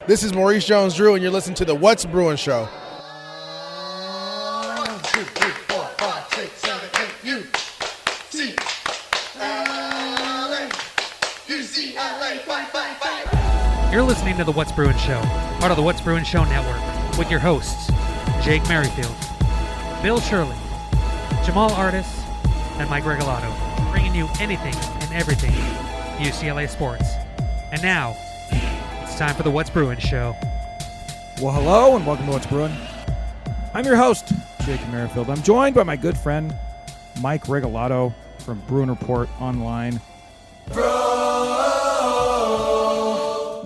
This is Maurice Jones-Drew, and you're listening to the What's Bruin Show. 1, 2, 3, 4, 5, 6, 7, 8, UCLA, fight. You're listening to the What's Bruin Show, part of the What's Bruin Show Network, with your hosts, Megan Merrifield, Bill Shirley, Jamaal Artis, and Mike Regalado, bringing you anything and everything UCLA sports. And now, it's time for the What's Bruin Show. Well, hello and welcome to What's Bruin. I'm your host, Megan Merrifield. I'm joined by my good friend, Mike Regalado from Bruin Report Online.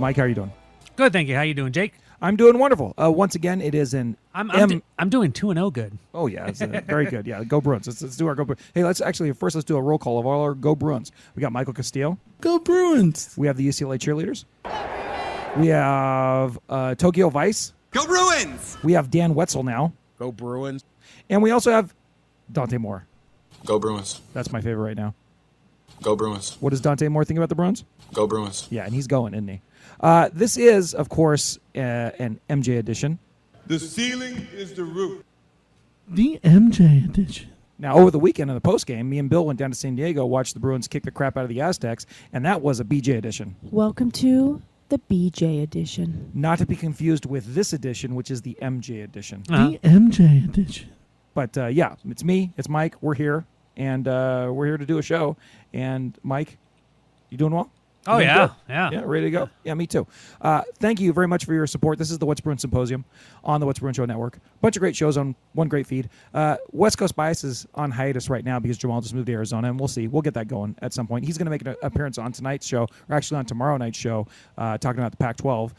Mike, how are you doing? Good, thank you. How you doing, Jake? I'm doing wonderful. Once again, it is an I'm doing 2-0 good. Oh, yeah, it's very good. Yeah, go Bruins. Let's do our Go Bruins. Hey, let's do a roll call of all our Go Bruins. We got Michael Castillo. Go Bruins. We have the UCLA cheerleaders. We have Tokyo Vice. Go Bruins. We have Dan Wetzel now. Go Bruins. And we also have Dante Moore. Go Bruins. That's my favorite right now. Go Bruins. What does Dante Moore think about the Bruins? Go Bruins. Yeah, and he's going, isn't he? This is, of course, an MJ edition. The ceiling is the roof. The MJ edition. Now, over the weekend in the postgame, me and Bill went down to San Diego, watched the Bruins kick the crap out of the Aztecs, and that was a BJ edition. Welcome to the BJ edition. Not to be confused with this edition, which is the MJ edition. The MJ edition. But, yeah, it's me, it's Mike, we're here, and we're here to do a show. And, Mike, you doing well? Oh, Doing yeah. good? Yeah. Yeah, ready to go. Yeah, me too. Thank you very much for your support. This is the What's Bruin Symposium on the What's Bruin Show Network. Bunch of great shows on one great feed. West Coast Bias is on hiatus right now because Jamaal just moved to Arizona, and we'll see. We'll get that going at some point. He's going to make an appearance on tonight's show, or actually on tomorrow night's show, talking about the Pac-12.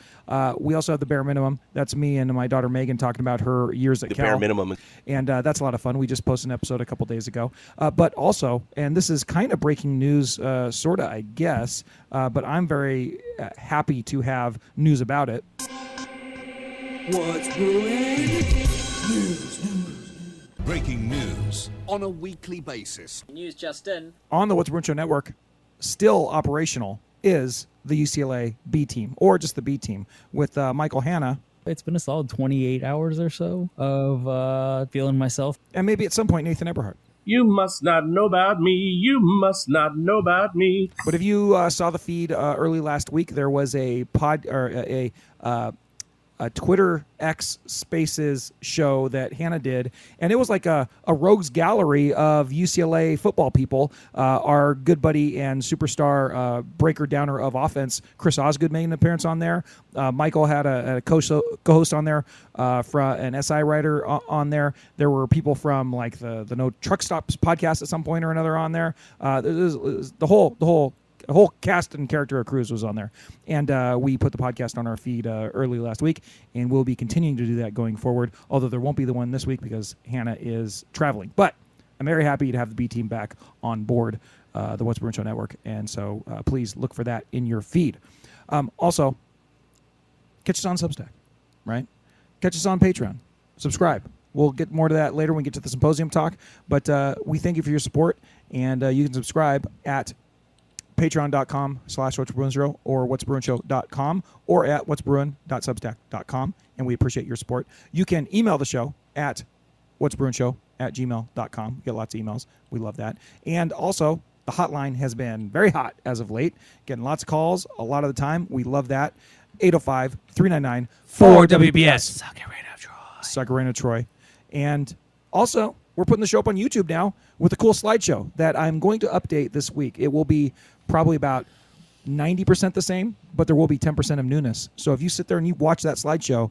We also have the Bare Minimum. That's me and my daughter Megan talking about her years at Cal. Bare Minimum. And that's a lot of fun. We just posted an episode a couple days ago. But also, and this is kind of breaking news, sort of, I guess, but I'm very happy to have news about it. What's Bruin? Breaking news. On a weekly basis. News just in. On the What's Bruin Show Network, still operational, is the UCLA B team, or just the B team, with Michael Hanna. It's been a solid 28 hours or so of feeling myself. And maybe at some point, Nathan Eberhardt. You must not know about me. You must not know about me. But if you saw the feed early last week, there was a Twitter X Spaces show that Hannah did, and it was like a rogues gallery of UCLA football people. Our good buddy and superstar breaker downer of offense, Chris Osgood, made an appearance on there. Michael had a co-host on there, from an SI writer on there. There were people from like the No Truck Stops podcast at some point or another on there. The whole cast and character of Cruz was on there. And we put the podcast on our feed early last week, and we'll be continuing to do that going forward, although there won't be the one this week because Hannah is traveling. But I'm very happy to have the B team back on board the What's Bruin Show Network, and so please look for that in your feed. Also, catch us on Substack, right? Catch us on Patreon. Subscribe. We'll get more to that later when we get to the symposium talk, but we thank you for your support, and you can subscribe at patreon.com/whatsbruinshow or whatsbruinshow.com or at whatsbruin.substack.com, and we appreciate your support. You can email the show at whatsbruinshow@gmail.com. We get lots of emails. We love that. And also, the hotline has been very hot as of late, getting lots of calls a lot of the time. We love that. 805-399-4WBS. Sagarena Troy. And also, we're putting the show up on YouTube now with a cool slideshow that I'm going to update this week. It will be probably about 90% the same, but there will be 10% of newness. So if you sit there and you watch that slideshow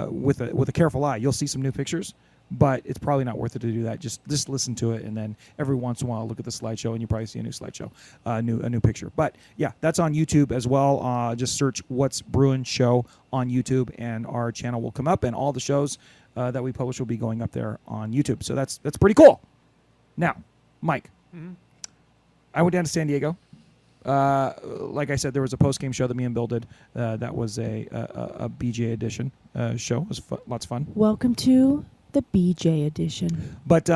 with a careful eye, you'll see some new pictures, but it's probably not worth it to do that. Just listen to it, and then every once in a while look at the slideshow, and you probably see a new slideshow, a new picture. But yeah, that's on YouTube as well. Just search What's Bruin Show on YouTube, and our channel will come up, and all the shows that we publish will be going up there on YouTube. So that's pretty cool. Now, Mike, I went down to San Diego. Like I said, there was a post-game show that me and Bill did. That was a BJ edition show. It was lots of fun. Welcome to the BJ edition. But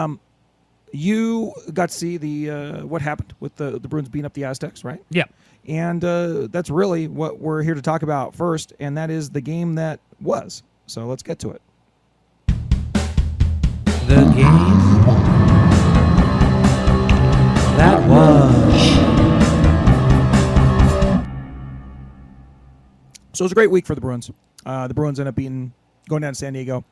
you got to see the what happened with the Bruins beating up the Aztecs, right? Yeah. And that's really what we're here to talk about first, and that is the game that was. So let's get to it. The game that was. So it was a great week for the Bruins. The Bruins ended up going down to San Diego,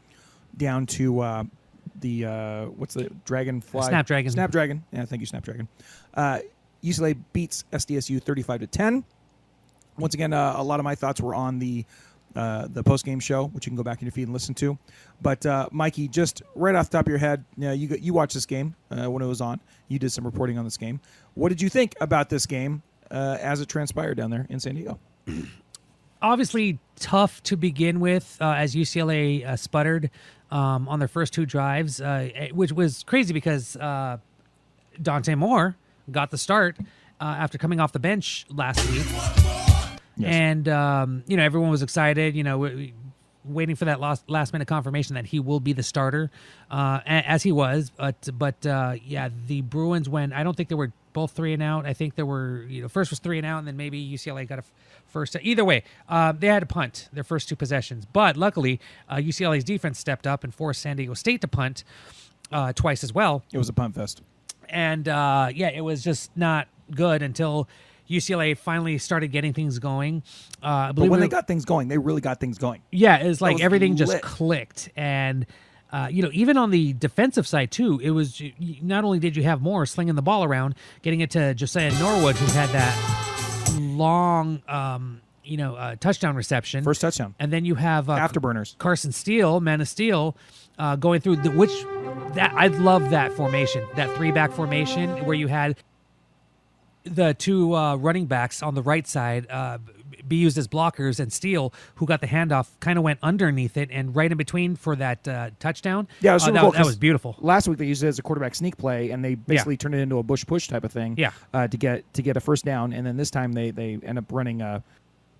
down to what's the Dragonfly? Snapdragon. Snapdragon. Yeah, thank you, Snapdragon. UCLA beats SDSU 35-10. Once again, a lot of my thoughts were on the post-game show, which you can go back in your feed and listen to. But Mikey, just right off the top of your head, you watched this game when it was on. You did some reporting on this game. What did you think about this game as it transpired down there in San Diego? Obviously tough to begin with, as UCLA sputtered on their first two drives, which was crazy because Dante Moore got the start after coming off the bench last week. Yes. And, everyone was excited, waiting for that last minute confirmation that he will be the starter, as he was. But the Bruins, when I don't think they were both 3 and out. I think there were, first was 3 and out, and then maybe UCLA got a first. Either way, they had to punt their first 2 possessions. But luckily, UCLA's defense stepped up and forced San Diego State to punt twice as well. It was a punt fest. And, it was just not good until UCLA finally started getting things going. But when they got things going, they really got things going. Yeah, it was like everything lit. just clicked. And, even on the defensive side, too, it was not only did you have Moore slinging the ball around, getting it to Josiah Norwood, who had that long, touchdown reception. First touchdown. And then you have afterburners. Carson Steele, Man of Steel, going through I love that formation, that 3-back formation where you had the 2 running backs on the right side be used as blockers, and Steele, who got the handoff, kind of went underneath it and right in between for that touchdown. Yeah, it was super cool, that was beautiful. Last week they used it as a quarterback sneak play, and they basically turned it into a bush push type of thing. Yeah. To get a first down, and then this time they end up running a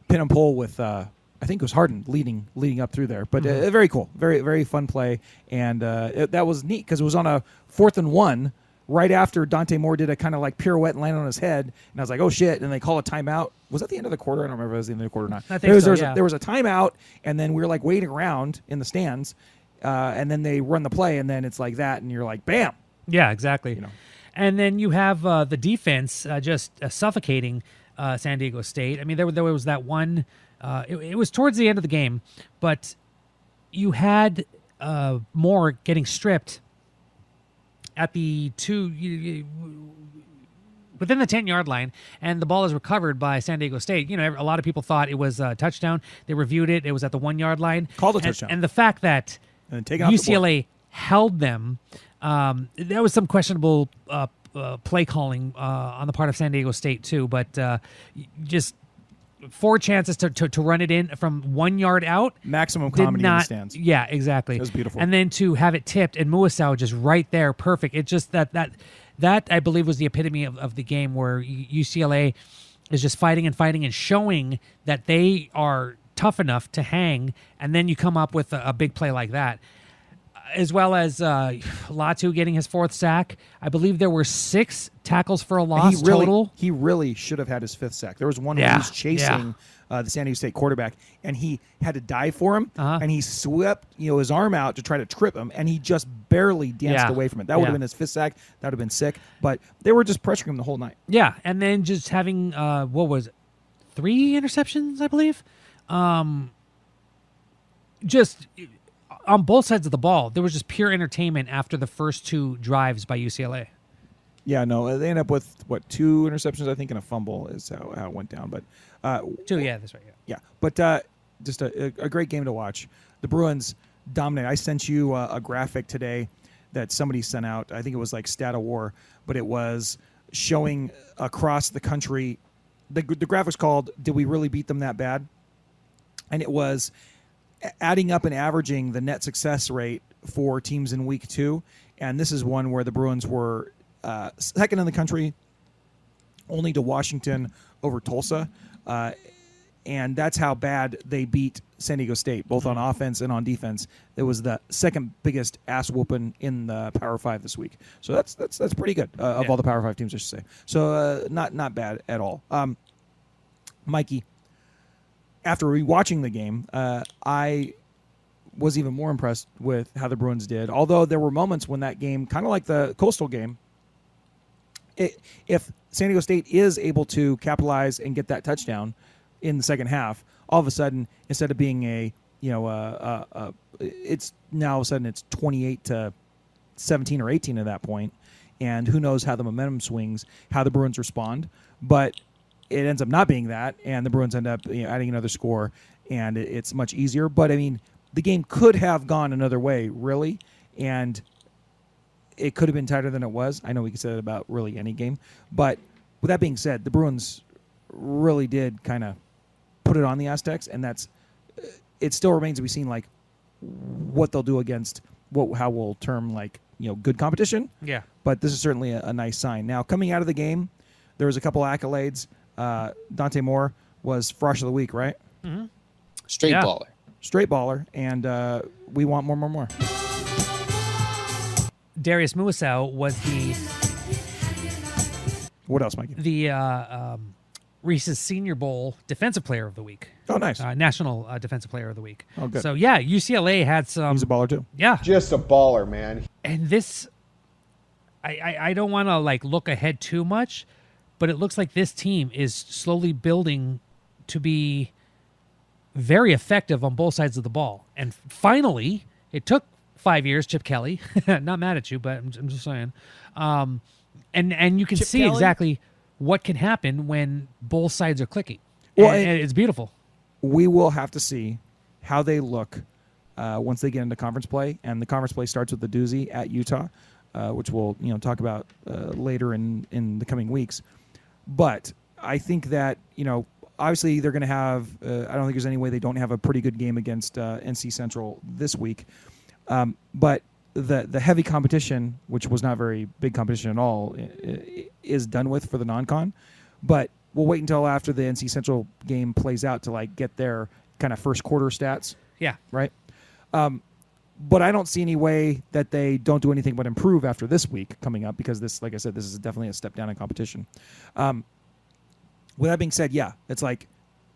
pin and pull with I think it was Harden leading up through there. But very cool, very very fun play, and that was neat because it was on a 4th and 1. Right after Dante Moore did a kind of like pirouette and landed on his head, and I was like, "Oh shit!" And they call a timeout. Was that the end of the quarter? I don't remember if it was the end of the quarter or not. I think there was a timeout, and then we were like waiting around in the stands, and then they run the play, and then it's like that, and you're like, "Bam!" Yeah, exactly. And then you have the defense just suffocating San Diego State. I mean, there was that one. It was towards the end of the game, but you had Moore getting stripped at the within the 10-yard line, and the ball is recovered by San Diego State. A lot of people thought it was a touchdown. They reviewed it. It was at the 1-yard line. Called a touchdown. And the fact that UCLA held them, there was some questionable play calling on the part of San Diego State too, but just 4 chances to run it in from 1 yard out. Maximum comedy in the stands. Yeah, exactly. It was beautiful. And then to have it tipped and Muasau just right there, perfect. It just that I believe was the epitome of the game, where UCLA is just fighting and showing that they are tough enough to hang, and then you come up with a big play like that. As well as Latu getting his 4th sack. I believe there were 6 tackles for a loss total. He really should have had his 5th sack. There was one where he was chasing the San Diego State quarterback, and he had to dive for him, and he swept his arm out to try to trip him, and he just barely danced away from it. That would have been his 5th sack. That would have been sick. But they were just pressuring him the whole night. Yeah, and then just having 3 interceptions, I believe. Just on both sides of the ball, there was just pure entertainment after the first 2 drives by UCLA. Yeah, no, they ended up with 2 interceptions, I think, and a fumble is how it went down. But 2, yeah, that's right. Yeah, but just a great game to watch. The Bruins dominate. I sent you a graphic today that somebody sent out. I think it was like Stat of War, but it was showing across the country. The graphic's called "Did we really beat them that bad?" And it was adding up and averaging the net success rate for teams in week 2. And this is one where the Bruins were second in the country, only to Washington over Tulsa. And that's how bad they beat San Diego State, both on offense and on defense. It was the second biggest ass whooping in the Power 5 this week. So that's pretty good of all the Power 5 teams, I should say. So not bad at all. Mikey, after rewatching the game, I was even more impressed with how the Bruins did. Although there were moments when that game, kind of like the Coastal game, if San Diego State is able to capitalize and get that touchdown in the second half, all of a sudden, instead of being it's now all of a sudden it's 28-17 or 18 at that point, and who knows how the momentum swings, how the Bruins respond, but it ends up not being that, and the Bruins end up adding another score, and it's much easier. But I mean, the game could have gone another way, really, and it could have been tighter than it was. I know we can say that about really any game, but with that being said, the Bruins really did kind of put it on the Aztecs, and it still remains to be seen, like, what they'll do against how we'll term, like, good competition. Yeah. But this is certainly a nice sign. Now, coming out of the game, there was a couple accolades. Dante Moore was Frosh of the Week, right? Mm-hmm. Straight baller. Straight baller, and we want more. Darius Muasau was What else, Mikey? the Reese's Senior Bowl Defensive Player of the Week. Oh, nice. National Defensive Player of the Week. Oh, good. So, yeah, UCLA had some... He's a baller, too. Yeah. Just a baller, man. And this... I don't want to, like, look ahead too much, but it looks like this team is slowly building to be very effective on both sides of the ball. And finally, it took 5 years, Chip Kelly. Not mad at you, but I'm just saying. And you can Chip see Kelly? exactly what can happen when both sides are clicking. Well, and it's beautiful. We will have to see how they look once they get into conference play, and the conference play starts with the doozy at Utah, which we'll talk about later in the coming weeks. But I think that obviously they're going to have. I don't think there's any way they don't have a pretty good game against NC Central this week. But the heavy competition, which was not very big competition at all, is done with for the non-con. But we'll wait until after the NC Central game plays out to like get their kind of first quarter stats. Yeah. Right. But I don't see any way that they don't do anything but improve after this week coming up, because this, like I said, this is definitely a step down in competition. With that being said, yeah, it's like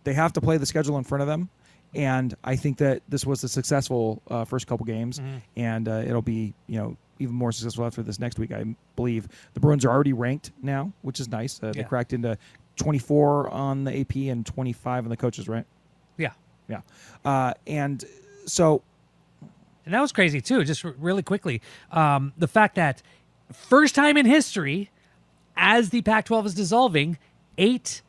they have to play the schedule in front of them. And I think that this was a successful first couple games, and it'll be even more successful after this next week. I believe the Bruins are already ranked now, which is nice. They cracked into 24 on the AP and 25 on the coaches, right? Yeah. And so, and that was crazy too. Just really quickly, the fact that first time in history, as the Pac-12 is dissolving, 8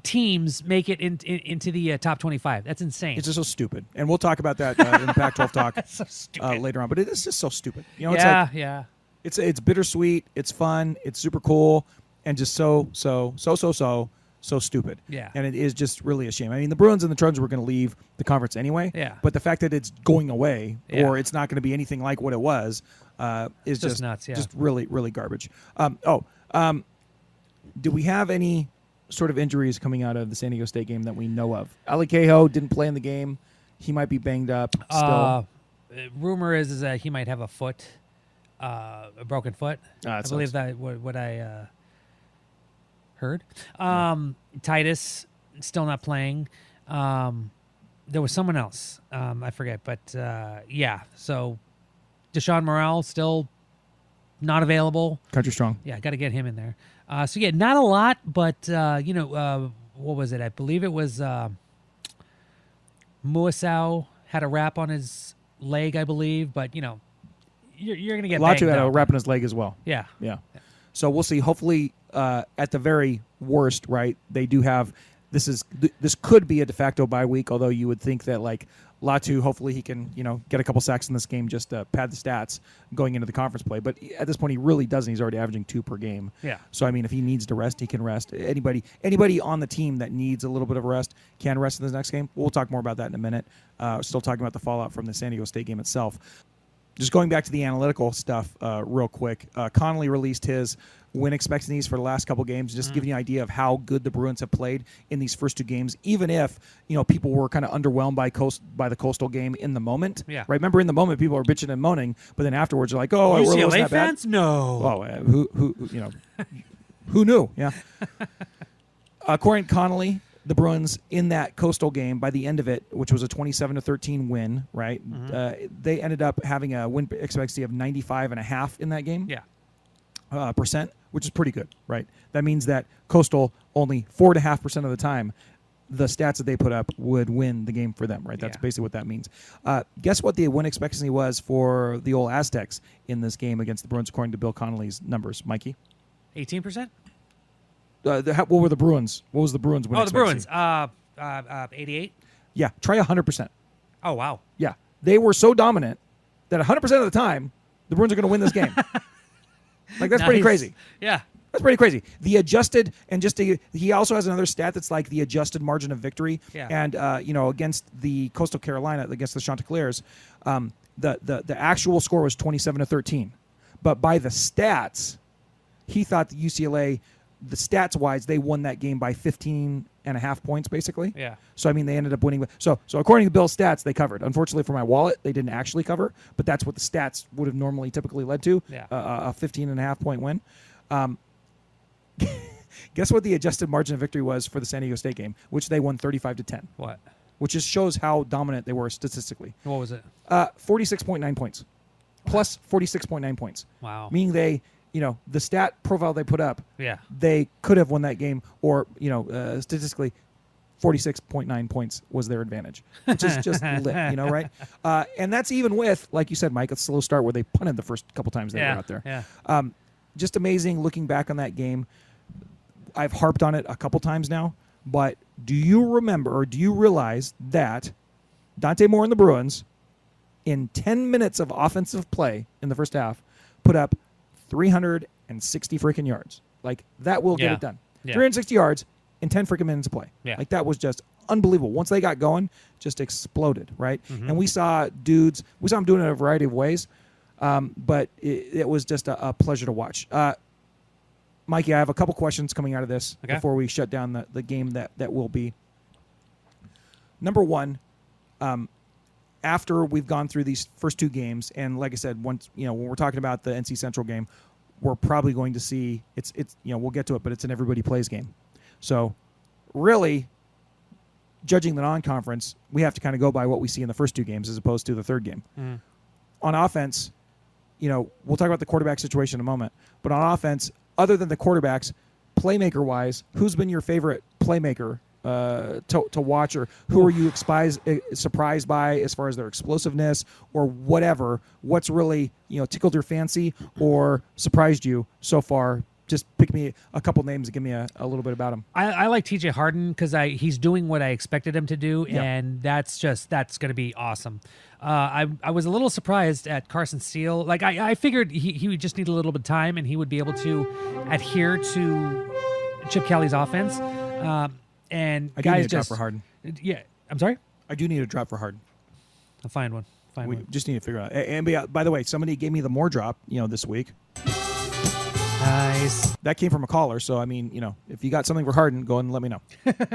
teams make it into the top 25. That's insane. It's just so stupid, and we'll talk about that in the Pac-12 talk so later on. But it is just so stupid. It's bittersweet. It's fun. It's super cool, and just so stupid. Yeah. And it is just really a shame. I mean, the Bruins and the Trojans were going to leave the conference anyway. Yeah. But the fact that it's going away, or it's not going to be anything like what it was, is just nuts. Yeah. Just really, really garbage. Do we have any sort of injuries coming out of the San Diego State game that we know of? Ali Cahoe didn't play in the game. He might be banged up still. Rumor is that he might have a broken foot. I believe that what I heard. Titus still not playing. There was someone else. I forget, but so Deshaun Morrell still not available. Country strong. Yeah, got to get him in there. Not a lot, but what was it? I believe it was Muasau had a wrap on his leg, I believe, but you're going to get banged Latu had a up. wrap on his leg as well. Yeah. So we'll see. Hopefully, at the very worst, right, they do have this could be a de facto bye week, although you would think that like Latu, hopefully he can, get a couple sacks in this game just to pad the stats going into the conference play. But at this point, he really doesn't. He's already averaging 2 per game. Yeah. So, I mean, if he needs to rest, he can rest. Anybody on the team that needs a little bit of rest can rest in this next game. We'll talk more about that in a minute. Still talking about the fallout from the San Diego State game itself. Just going back to the analytical stuff real quick. Connolly released his win expectancies for the last couple games, just giving you an idea of how good the Bruins have played in these first 2 games, even if people were kind of underwhelmed by the Coastal game in the moment. Yeah. Right? Remember, in the moment, people are bitching and moaning, but then afterwards, you're like, "Oh, it UCLA wasn't that bad." fans? No. Oh, who knew? Yeah. According to Connolly, the Bruins in that Coastal game by the end of it, which was a 27-13 win, right? They ended up having a win expectancy of 95.5 in that game. Yeah. Percent, which is pretty good, right? That means that Coastal only 4.5% of the time, the stats that they put up would win the game for them, right? That's basically what that means. Guess what the win expectancy was for the old Aztecs in this game against the Bruins, according to Bill Connolly's numbers, Mikey? 18%? What were the Bruins? What was the Bruins win expectancy? The Bruins. 88? Yeah, try 100%. Oh, wow. Yeah, they were so dominant that 100% of the time, the Bruins are going to win this game. Like, that's pretty crazy. Yeah. That's pretty crazy. The adjusted, and he also has another stat that's like the adjusted margin of victory. Yeah. And, against the Coastal Carolina, against the Chanticleers, the actual score was 27-13. But by the stats, he thought the UCLA, the stats-wise, they won that game by 15.5 points, basically. Yeah. So, I mean, they ended up winning. So according to Bill's stats, they covered. Unfortunately for my wallet, they didn't actually cover, but that's what the stats would have normally typically led to, a 15.5-point win. Guess what the adjusted margin of victory was for the San Diego State game, which they won 35-10. What? Which just shows how dominant they were statistically. What was it? 46.9 points. Plus 46.9 points. Wow. Meaning they, the stat profile they put up, Yeah. they could have won that game, or, statistically, 46.9 points was their advantage, which is just lit, right? And that's even with, like you said, Mike, a slow start where they punted the first couple times they were out there. Yeah. Just amazing looking back on that game. I've harped on it a couple times now, but do you remember or do you realize that Dante Moore and the Bruins, in 10 minutes of offensive play in the first half, put up 360 freaking yards? Like, that will get it done. Yeah. 360 yards in 10 freaking minutes of play. Yeah. Like, that was just unbelievable. Once they got going, just exploded, right? And we saw them doing it in a variety of ways, but it was just a pleasure to watch. Mikey, I have a couple questions coming out of this before we shut down the game that will be. Number one, after we've gone through these first two games, and like I said, once when we're talking about the NC Central game, we're probably going to see it's we'll get to it, but it's an everybody plays game. So really, judging the non-conference, we have to kind of go by what we see in the first two games as opposed to the third game. On offense, we'll talk about the quarterback situation in a moment, but on offense, other than the quarterbacks, playmaker-wise, who's been your favorite playmaker to watch, or who are you surprised by as far as their explosiveness or whatever? What's really tickled your fancy or surprised you so far? Just pick me a couple names and give me a little bit about him. I like TJ Harden because he's doing what I expected him to do, and that's going to be awesome. I was a little surprised at Carson Steele. Like I figured he would just need a little bit of time and he would be able to adhere to Chip Kelly's offense. And I do need a drop for Harden. Yeah, I'm sorry. I do need a drop for Harden. I'll find one. We just need to figure out. And by the way, somebody gave me the more drop, this week. Nice. That came from a caller, so I mean, if you got something for Harden, go and let me know.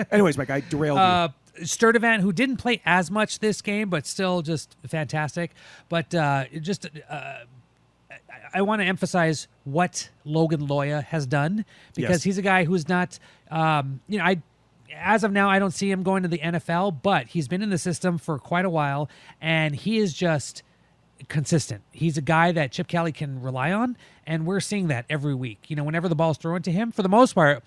Anyways, Mike, I derailed you. Sturdivant, who didn't play as much this game, but still just fantastic. But I want to emphasize what Logan Loya has done, because he's a guy who's not, as of now, I don't see him going to the NFL, but he's been in the system for quite a while, and he is just consistent. He's a guy that Chip Kelly can rely on, and we're seeing that every week. Whenever the ball's thrown to him, for the most part,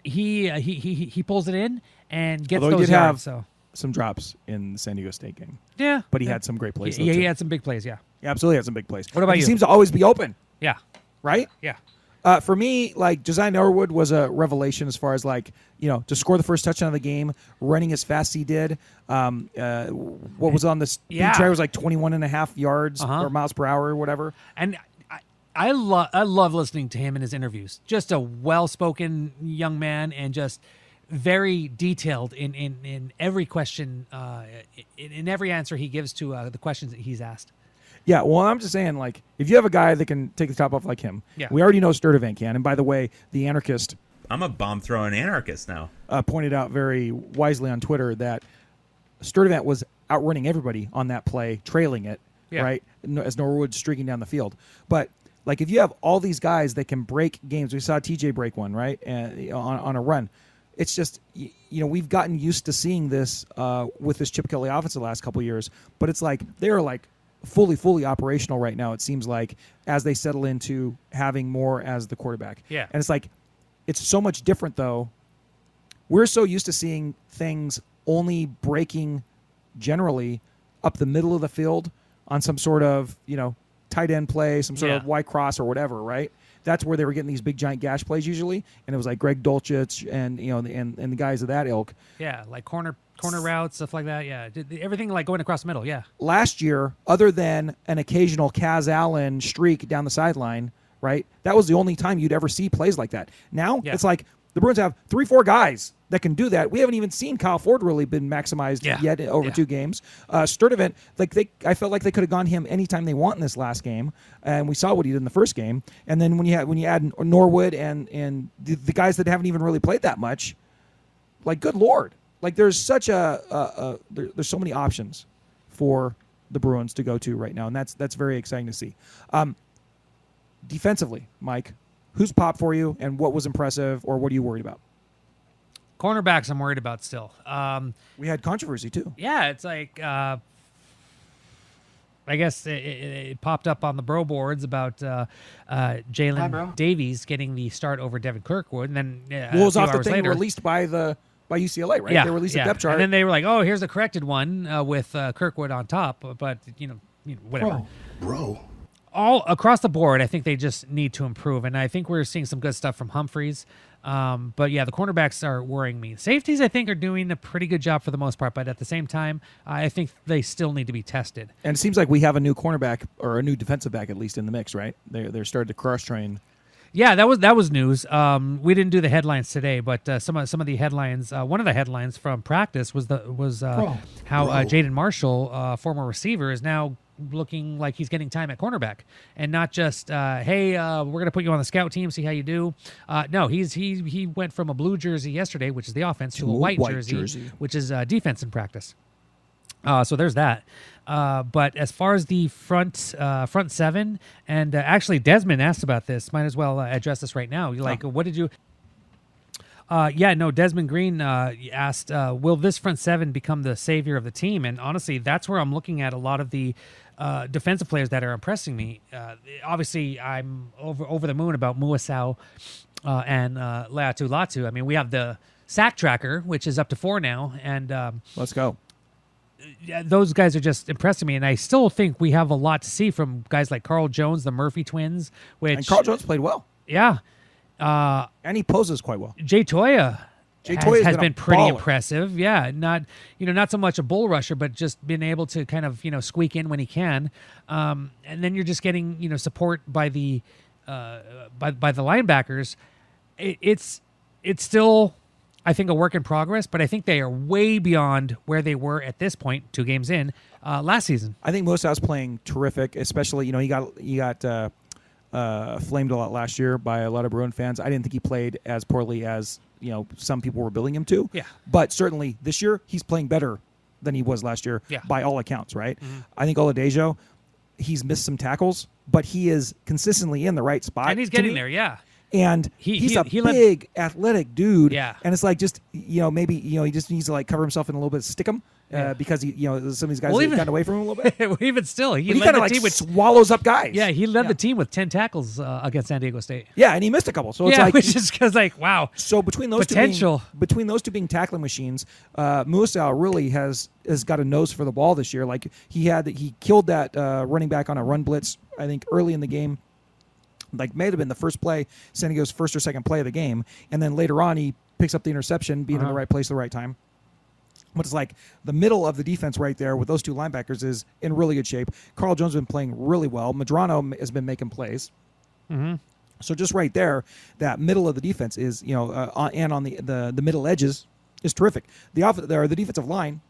he pulls it in and gets Although those he did yards. have some drops in the San Diego State game. Yeah, but he had some great plays. Yeah, he had some big plays. Yeah, he absolutely had some big plays. What about you? you? He seems to always be open. Yeah, right. Yeah. For me, like Josiah Norwood was a revelation as far as to score the first touchdown of the game, running as fast as he did. What was on the speed track was like 21.5 yards or miles per hour or whatever. And I love listening to him in his interviews. Just a well-spoken young man, and just very detailed in every question, in every answer he gives to the questions that he's asked. Yeah, well, I'm just saying, if you have a guy that can take the top off like him, we already know Sturdivant can. And by the way, the anarchist... I'm a bomb-throwing anarchist now. Pointed out very wisely on Twitter that Sturdivant was outrunning everybody on that play, trailing it, right, as Norwood's streaking down the field. But, if you have all these guys that can break games, we saw TJ break one, right, on a run. it's just we've gotten used to seeing this with this Chip Kelly offense the last couple of years, but it's like they are like fully operational right now. It seems like as they settle into having more as the quarterback. Yeah. And it's like it's so much different though. We're so used to seeing things only breaking generally up the middle of the field on some sort of tight end play, some sort of Y cross or whatever, right? That's where they were getting these big giant gash plays usually, and it was like Greg Dulcich and and the guys of that ilk. Yeah, like corner routes, stuff like that. Yeah, everything like going across the middle. Yeah. Last year, other than an occasional Kaz Allen streak down the sideline, right? That was the only time you'd ever see plays like that. Now it's like the Bruins have 3-4 guys that can do that. We haven't even seen Kyle Ford really been maximized yet over 2 games. Sturdivant, I felt like they could have gone him anytime they want in this last game, and we saw what he did in the first game. And then when you add Norwood and the guys that haven't even really played that much, like good Lord, like there's such there's so many options for the Bruins to go to right now, and that's very exciting to see. Defensively, Mike, who's popped for you, and what was impressive, or what are you worried about? Cornerbacks I'm worried about still. We had controversy too. Yeah, it's like I guess it popped up on the bro boards about Jalen Davies getting the start over Devin Kirkwood, and then was off the thing released by UCLA, right? Yeah, they released a depth chart, and then they were like, "Oh, here's a corrected one with Kirkwood on top," but whatever. Bro. All across the board, I think they just need to improve, and I think we're seeing some good stuff from Humphreys. But yeah, the cornerbacks are worrying me. Safeties, I think, are doing a pretty good job for the most part, but at the same time, I think they still need to be tested. And it seems like we have a new cornerback or a new defensive back at least in the mix, right? They're starting to cross train. Yeah, that was news. We didn't do the headlines today, but some of the headlines. One of the headlines from practice was how Jaden Marshall, former receiver, is now looking like he's getting time at cornerback, and not just hey, we're gonna put you on the scout team, see how you do. No, he went from a blue jersey yesterday, which is the offense, to a white jersey, which is defense in practice. So there's that. But as far as the front seven, and actually Desmond asked about this, might as well address this right now. What did you? Desmond Green asked, will this front seven become the savior of the team? And honestly, that's where I'm looking at a lot of the defensive players that are impressing me. Obviously, I'm over the moon about Muasau and Leatu Latu. I mean, we have the sack tracker, which is up to 4 now, and let's go. Those guys are just impressing me, and I still think we have a lot to see from guys like Carl Jones, the Murphy twins. And Carl Jones played well. Yeah. And he poses quite well. Jay Toya has been pretty baller. impressive. Yeah, not so much a bull rusher, but just being able to kind of squeak in when he can. And then you're just getting support by the linebackers. It's still, I think, a work in progress, but I think they are way beyond where they were at this point, 2 games in last season. I think Muasau's playing terrific, especially he got flamed a lot last year by a lot of Bruin fans. I didn't think he played as poorly as some people were billing him to. Yeah. But certainly this year he's playing better than he was last year by all accounts, right? Mm-hmm. I think Oladejo, he's missed some tackles, but he is consistently in the right spot. And he's getting there, yeah. And he's a big, athletic dude. Yeah. And it's like just, maybe, he just needs to cover himself in a little bit of stickum because some of these guys have gotten away from him a little bit. Well, even still, he led the team with swallows up guys. Yeah, he led the team with 10 tackles against San Diego State. Yeah, and he missed a couple. So it's which is because wow. So between those potential, two being tackling machines, Muasau really has got a nose for the ball this year. Like he killed that running back on a run blitz, I think, early in the game. May have been the first play, San Diego's first or second play of the game, and then later on he picks up the interception, being in the right place at the right time. But it's like the middle of the defense right there with those 2 linebackers is in really good shape. Carl Jones has been playing really well. Medrano has been making plays. Mm-hmm. So just right there, that middle of the defense is, and on the middle edges is terrific. The defensive line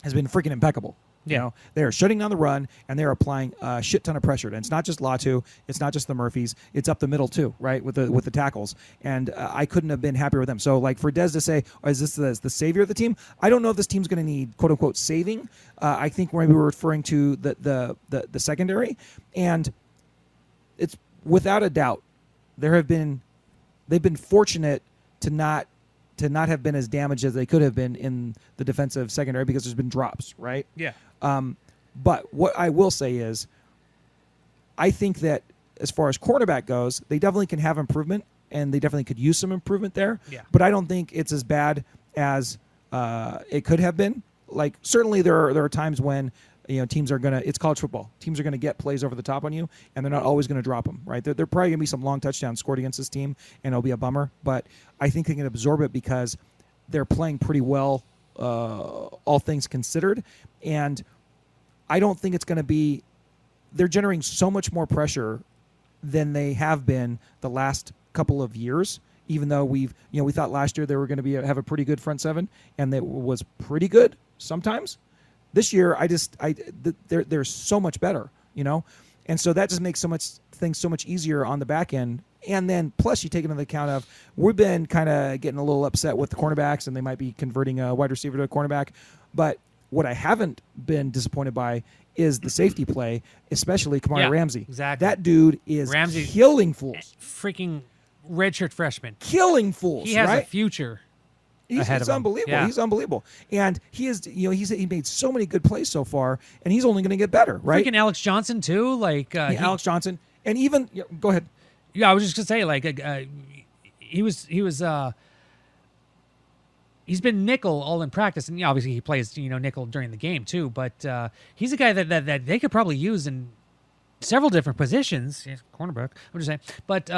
has been freaking impeccable. Yeah. They are shutting down the run, and they're applying a shit ton of pressure. And it's not just Latu, it's not just the Murphys, it's up the middle too, right, with the tackles. And I couldn't have been happier with them. So, for Des to say, is this the savior of the team? I don't know if this team's going to need quote unquote saving. I think maybe we're referring to the secondary, and it's without a doubt they've been fortunate to not to not have been as damaged as they could have been in the defensive secondary because there's been drops, right? Yeah. But what I will say is, I think that as far as cornerback goes, they definitely can have improvement, and they definitely could use some improvement there. Yeah. But I don't think it's as bad as it could have been. Like, certainly there are times when teams are gonna. It's college football. Teams are gonna get plays over the top on you, and they're not always gonna drop them. Right? There probably gonna be some long touchdowns scored against this team, and it'll be a bummer. But I think they can absorb it because they're playing pretty well, all things considered, and I don't think it's gonna be. They're generating so much more pressure than they have been the last couple of years. Even though we thought last year they were going to have a pretty good front seven, and that was pretty good sometimes. This year, they're so much better, and so that just makes things so much easier on the back end. And then plus you take into account of we've been kind of getting a little upset with the cornerbacks, and they might be converting a wide receiver to a cornerback. But what I haven't been disappointed by is the safety play, especially Kamari Ramsey. Exactly. That dude is killing fools. Freaking redshirt freshman. Killing fools. He has right? a future. He's unbelievable. Yeah. He's unbelievable, and he is. He made so many good plays so far, and he's only going to get better. Right? Freaking Alex Johnson too. Alex Johnson, and even go ahead. Yeah, I was just gonna say he's been nickel all in practice, and obviously he plays nickel during the game too. But he's a guy that they could probably use in several different positions. Yeah, cornerback, I'm just saying, but.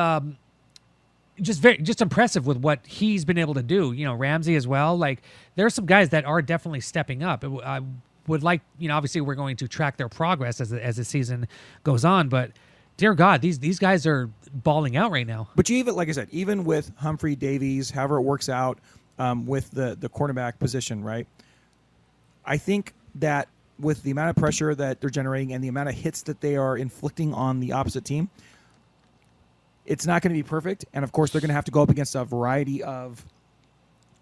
Just impressive with what he's been able to do. Ramsey as well. Like, there are some guys that are definitely stepping up. I would like, obviously we're going to track their progress as the season goes on, but dear God, these guys are balling out right now. But like I said, even with Humphrey, Davies, however it works out with the cornerback position, right? I think that with the amount of pressure that they're generating and the amount of hits that they are inflicting on the opposite team, it's not going to be perfect, and of course they're going to have to go up against a variety of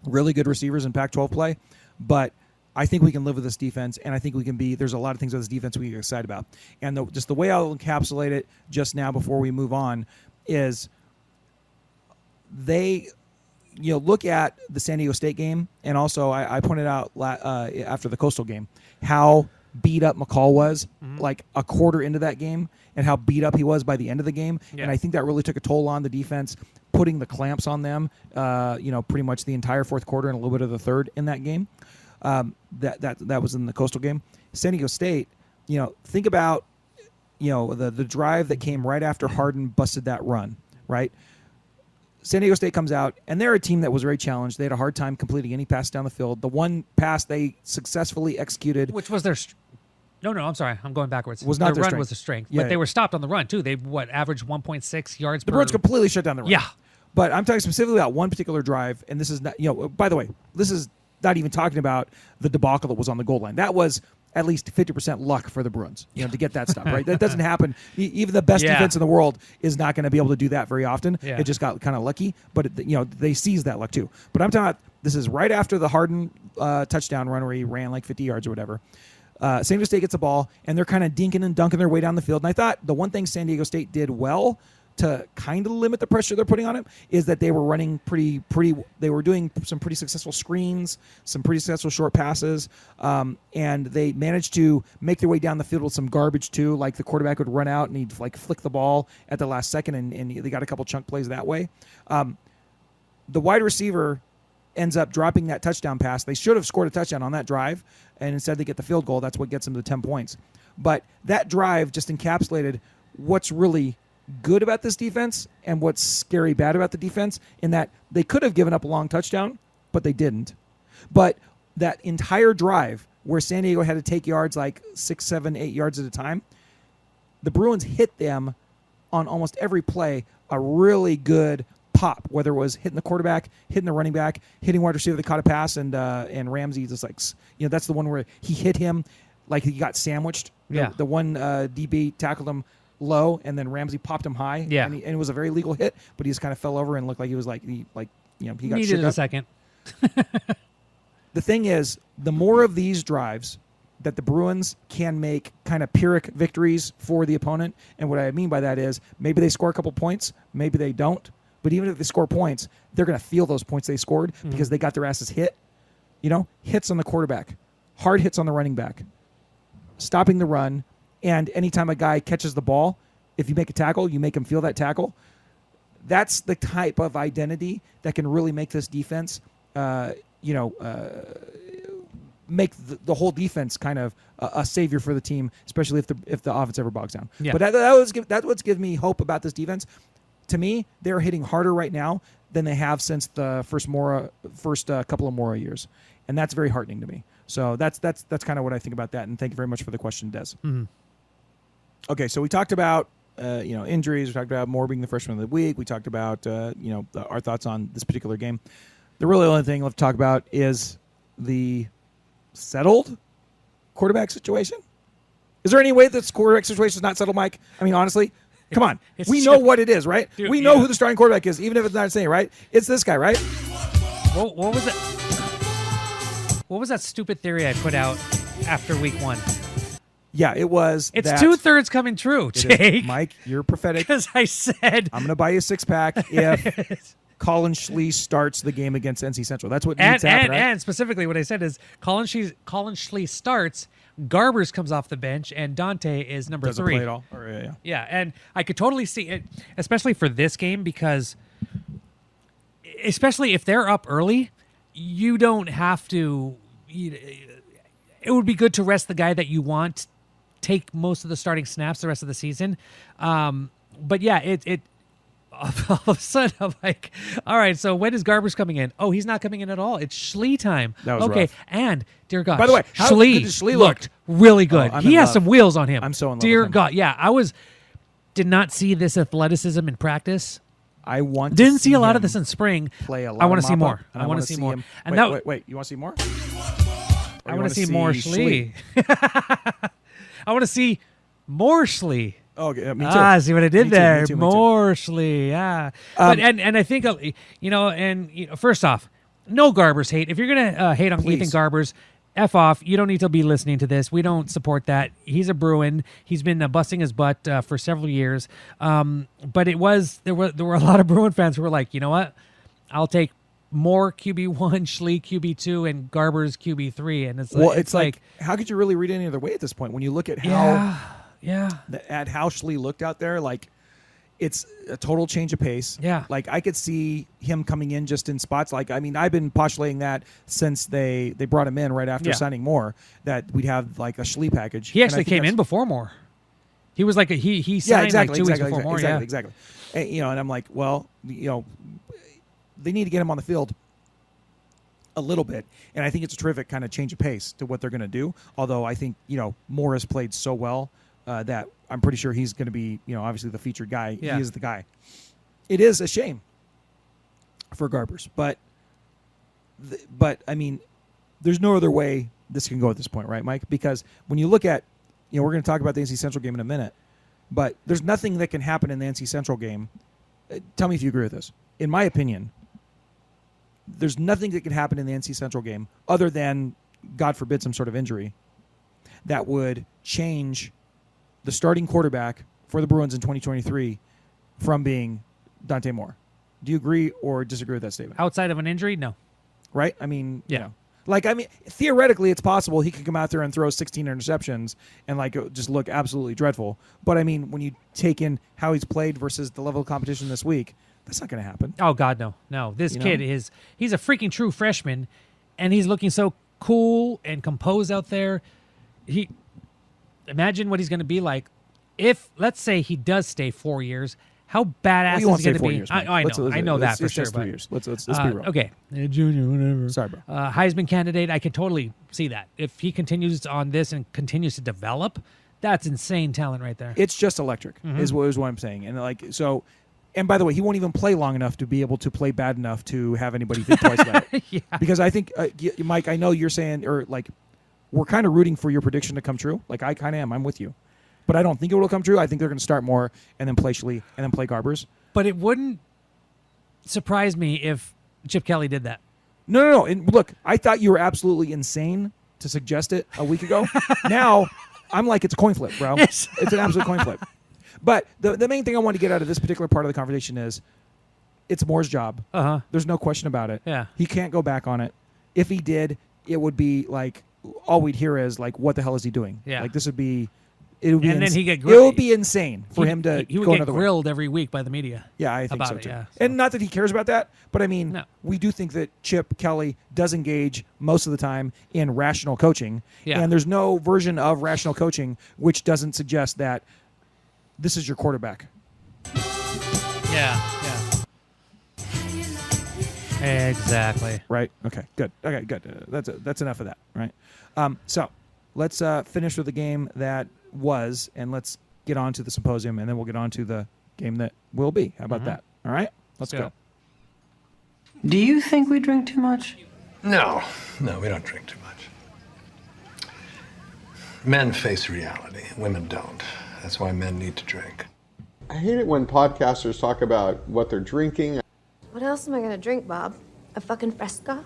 really good receivers in Pac-12 play, but I think we can live with this defense, and I think we can be – there's a lot of things with this defense we can get excited about. And just the way I'll encapsulate it just now before we move on is they – look at the San Diego State game, and also I pointed out after the Coastal game how beat up McCall was like a quarter into that game, and how beat up he was by the end of the game. Yeah. And I think that really took a toll on the defense, putting the clamps on them, pretty much the entire fourth quarter and a little bit of the third in that game. That was in the Coastal game. San Diego State, think about, the drive that came right after Harden busted that run, right? San Diego State comes out, and they're a team that was very challenged. They had a hard time completing any pass down the field. The one pass they successfully executed, which was their No, I'm sorry. I'm going backwards. Was not their run strength. was the strength, Yeah. but they were stopped on the run too. They averaged 1.6 yards. The Bruins completely shut down the run. Yeah, but I'm talking specifically about one particular drive, and this is not. By the way, this is not even talking about the debacle that was on the goal line. That was at least 50% luck for the Bruins, to get that stuff right. That doesn't happen. Even the best defense in the world is not going to be able to do that very often. Yeah. It just got kind of lucky, but they seized that luck too. But I'm talking about this is right after the Harden touchdown run where he ran like 50 yards or whatever. San Diego State gets the ball, and they're kind of dinking and dunking their way down the field. And I thought the one thing San Diego State did well to kind of limit the pressure they're putting on it is that they were running pretty. They were doing some pretty successful screens, some pretty successful short passes, and they managed to make their way down the field with some garbage too. Like the quarterback would run out and he'd flick the ball at the last second, and they got a couple chunk plays that way. The wide receiver ends up dropping that touchdown pass. They should have scored a touchdown on that drive, and instead they get the field goal. That's what gets them to 10 points. But that drive just encapsulated what's really good about this defense and what's scary bad about the defense, in that they could have given up a long touchdown, but they didn't. But that entire drive where San Diego had to take yards like 6, 7, 8 yards at a time, the Bruins hit them on almost every play a really good pop, whether it was hitting the quarterback, hitting the running back, hitting wide receiver that caught a pass, and Ramsey just that's the one where he hit him like he got sandwiched. Yeah. The one DB tackled him low, and then Ramsey popped him high. Yeah. And it was a very legal hit, but he just kind of fell over and looked like he was he got needed shook a up. second. The thing is, the more of these drives that the Bruins can make kind of Pyrrhic victories for the opponent, and what I mean by that is maybe they score a couple points, maybe they don't, But even if they score points, they're going to feel those points they scored because they got their asses hit. Hits on the quarterback, hard hits on the running back, stopping the run, and anytime a guy catches the ball, if you make a tackle, you make him feel that tackle. That's the type of identity that can really make this defense, make the whole defense kind of a savior for the team, especially if the offense ever bogs down. Yeah. But that's what's given me hope about this defense. To me, they're hitting harder right now than they have since the first couple of Mora years, and that's very heartening to me. So that's kind of what I think about that. And thank you very much for the question, Des. Mm-hmm. Okay, so we talked about injuries. We talked about Moore being the freshman of the week. We talked about our thoughts on this particular game. The really only thing left to talk about is the settled quarterback situation. Is there any way that quarterback situation is not settled, Mike? I mean, honestly, come on. We know what it is, right? Dude, we know who the starting quarterback is, even if it's not saying, right? It's this guy, right? What was it? What was that stupid theory I put out after week 1? Yeah, it was. It's 2/3 coming true, Jake. Mike, you're prophetic. Because I said I'm going to buy you a 6-pack if Colin Schley starts the game against NC Central. That's what needs to happen, right? And specifically what I said is Colin Schley starts, Garbers comes off the bench, and Dante is number Doesn't 3. play at all. Yeah. Yeah, and I could totally see it, especially for this game, because especially if they're up early, you don't have to. It would be good to rest the guy that you want, take most of the starting snaps the rest of the season. But yeah, it all of a sudden I'm like, all right, so when is Garbers coming in? Oh, he's not coming in at all. It's Schley time. That was okay. rough. And dear God, By the way, how good does Schley look? looked really good. I'm he in has love. some wheels on him. I'm so in love Dear with him. God, yeah, did not see this athleticism in practice. I want. Didn't see a lot him of this in spring. Play a lot I want to of see mop more. up, and I want to see more. him. And Wait. You want to see more? I want to see more Schley. I want to see more Schley. Okay, me too. See what I did Me too, there? me too. More Schley, yeah. But and I think first off, no Garbers hate. If you're gonna hate on Please. Ethan Garbers, F off. You don't need to be listening to this. We don't support that. He's a Bruin. He's been busting his butt for several years. But there were a lot of Bruin fans who were like, you know what? I'll take more QB1, Schley QB2, and Garbers QB3. And it's like how could you really read any other way at this point when you look at how yeah. how Schley looked out there? Like, it's a total change of pace. Yeah. Like, I could see him coming in just in spots. Like, I mean, I've been postulating that since they brought him in right after signing Moore, that we'd have like a Schley package. He actually came in before Moore. He was like he signed like 2 weeks before Moore. Exactly. And, and I'm like, well, they need to get him on the field a little bit, and I think it's a terrific kind of change of pace to what they're going to do. Although I think Moore has played so well that I'm pretty sure he's going to be obviously the featured guy. Yeah. He is the guy. It is a shame for Garbers, but I mean, there's no other way this can go at this point, right, Mike? Because when you look at we're going to talk about the NC Central game in a minute, but there's nothing that can happen in the NC Central game. Tell me if you agree with this. In my opinion, there's nothing that could happen in the NC Central game other than, God forbid, some sort of injury that would change the starting quarterback for the Bruins in 2023 from being Dante Moore. Do you agree or disagree with that statement? Outside of an injury, no. Right? I mean, Yeah. Theoretically, it's possible he could come out there and throw 16 interceptions and just look absolutely dreadful. But I mean, when you take in how he's played versus the level of competition this week, that's not going to happen. Oh God, no. This kid he's a freaking true freshman, and he's looking so cool and composed out there. Imagine what he's going to be like if, let's say, he does stay 4 years. How badass is he going to be? Years, I know that for sure. Just 3 years. Let's be real. Okay, junior, whatever. Sorry, bro. Heisman candidate. I can totally see that if he continues on this and continues to develop. That's insane talent right there. It's just electric, is what I'm saying. And and by the way, he won't even play long enough to be able to play bad enough to have anybody think twice about it. Yeah. Because I think, Mike, I know you're saying, we're kind of rooting for your prediction to come true. Like, I kind of am. I'm with you. But I don't think it will come true. I think they're going to start Moore and then play Schley and then play Garbers. But it wouldn't surprise me if Chip Kelly did that. No. And look, I thought you were absolutely insane to suggest it a week ago. Now, I'm like, it's a coin flip, bro. It's an absolute coin flip. But the main thing I want to get out of this particular part of the conversation is it's Moore's job. There's no question about it. Yeah. He can't go back on it. If he did, it would be like all we'd hear is like, what the hell is he doing? Yeah. Like this would be. It would be. And then he get It grilled. would be insane for him to He would go get another way. grilled every week by the media. Yeah, I think about so it, too. yeah, And not that he cares about that, but I mean, No. we do think that Chip Kelly does engage most of the time in rational coaching, Yeah. and there's no version of rational coaching which doesn't suggest that this is your quarterback. Yeah. Exactly. Right? Okay, good. Okay, good. That's enough of that, right? So let's finish with the game that was, and let's get on to the symposium, and then we'll get on to the game that will be. How about that? All right? Let's go. Do you think we drink too much? No, we don't drink too much. Men face reality, women don't. That's why men need to drink. I hate it when podcasters talk about what they're drinking. What else am I gonna drink, Bob? A fucking Fresca?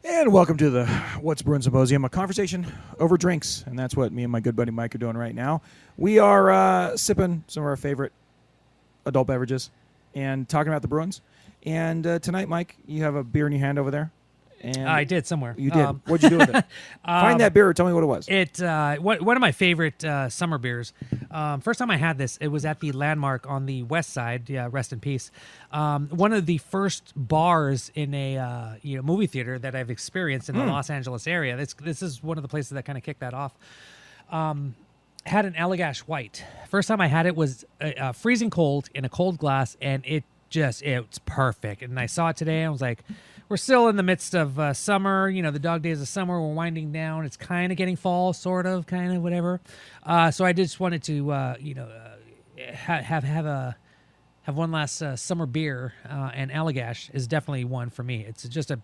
And welcome to the What's Bruin Symposium, a conversation over drinks. And that's what me and my good buddy Mike are doing right now. We are sipping some of our favorite adult beverages and talking about the Bruins. And tonight, Mike, you have a beer in your hand over there. And I did somewhere. You did. What'd you do with it? Find that beer. Tell me what it was. One of my favorite summer beers. First time I had this, it was at the Landmark on the west side. Yeah, rest in peace. One of the first bars in a movie theater that I've experienced in the Los Angeles area. This is one of the places that kind of kicked that off. Had an Allagash White. First time I had it was freezing cold in a cold glass, and it's perfect. And I saw it today, and I was like, we're still in the midst of summer, the dog days of summer. We're winding down. It's kind of getting fall, sort of, kind of, whatever. So I just wanted to, have one last summer beer, and Allagash is definitely one for me. It's just a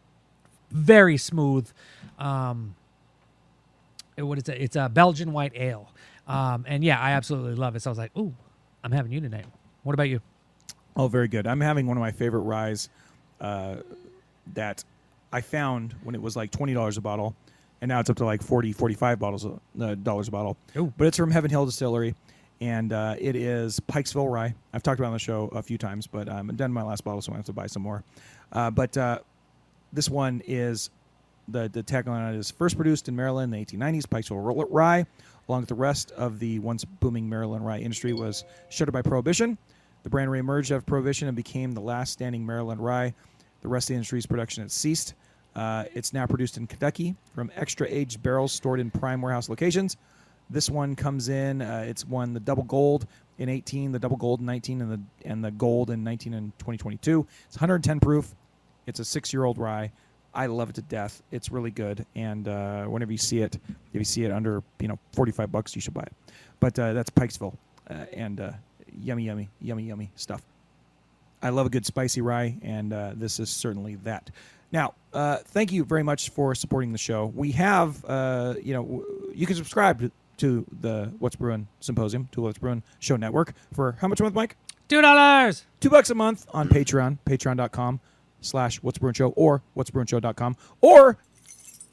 very smooth. What is it? It's a Belgian white ale, and yeah, I absolutely love it. So I was like, ooh, I'm having you tonight. What about you? Oh, very good. I'm having one of my favorite ryes that I found when it was like $20 a bottle, and now it's up to like $45 dollars a bottle. Ooh. But it's from Heaven Hill Distillery, and it is Pikesville rye. I've talked about it on the show a few times, but I'm done my last bottle, so I have to buy some more. But this one is the tagline on it is first produced in Maryland in the 1890s. Pikesville rye, along with the rest of the once booming Maryland rye industry, was shuttered by Prohibition. The brand reemerged after Prohibition and became the last standing Maryland rye. The rest of the industry's production has ceased. It's now produced in Kentucky from extra-aged barrels stored in prime warehouse locations. This one comes in. It's won the double gold in 18, the double gold in 19, and the gold in 19 and 2022. It's 110 proof. It's a 6-year-old rye. I love it to death. It's really good. And whenever you see it, if you see it under $45, you should buy it. But that's Pikesville, and yummy stuff. I love a good spicy rye, and this is certainly that. Now, thank you very much for supporting the show. We have, you can subscribe to the What's Bruin Symposium, to What's Bruin Show Network for how much a month, Mike? $2. $2 a month on Patreon, patreon.com/What's Bruin Show or what'sbruinshow.com. Or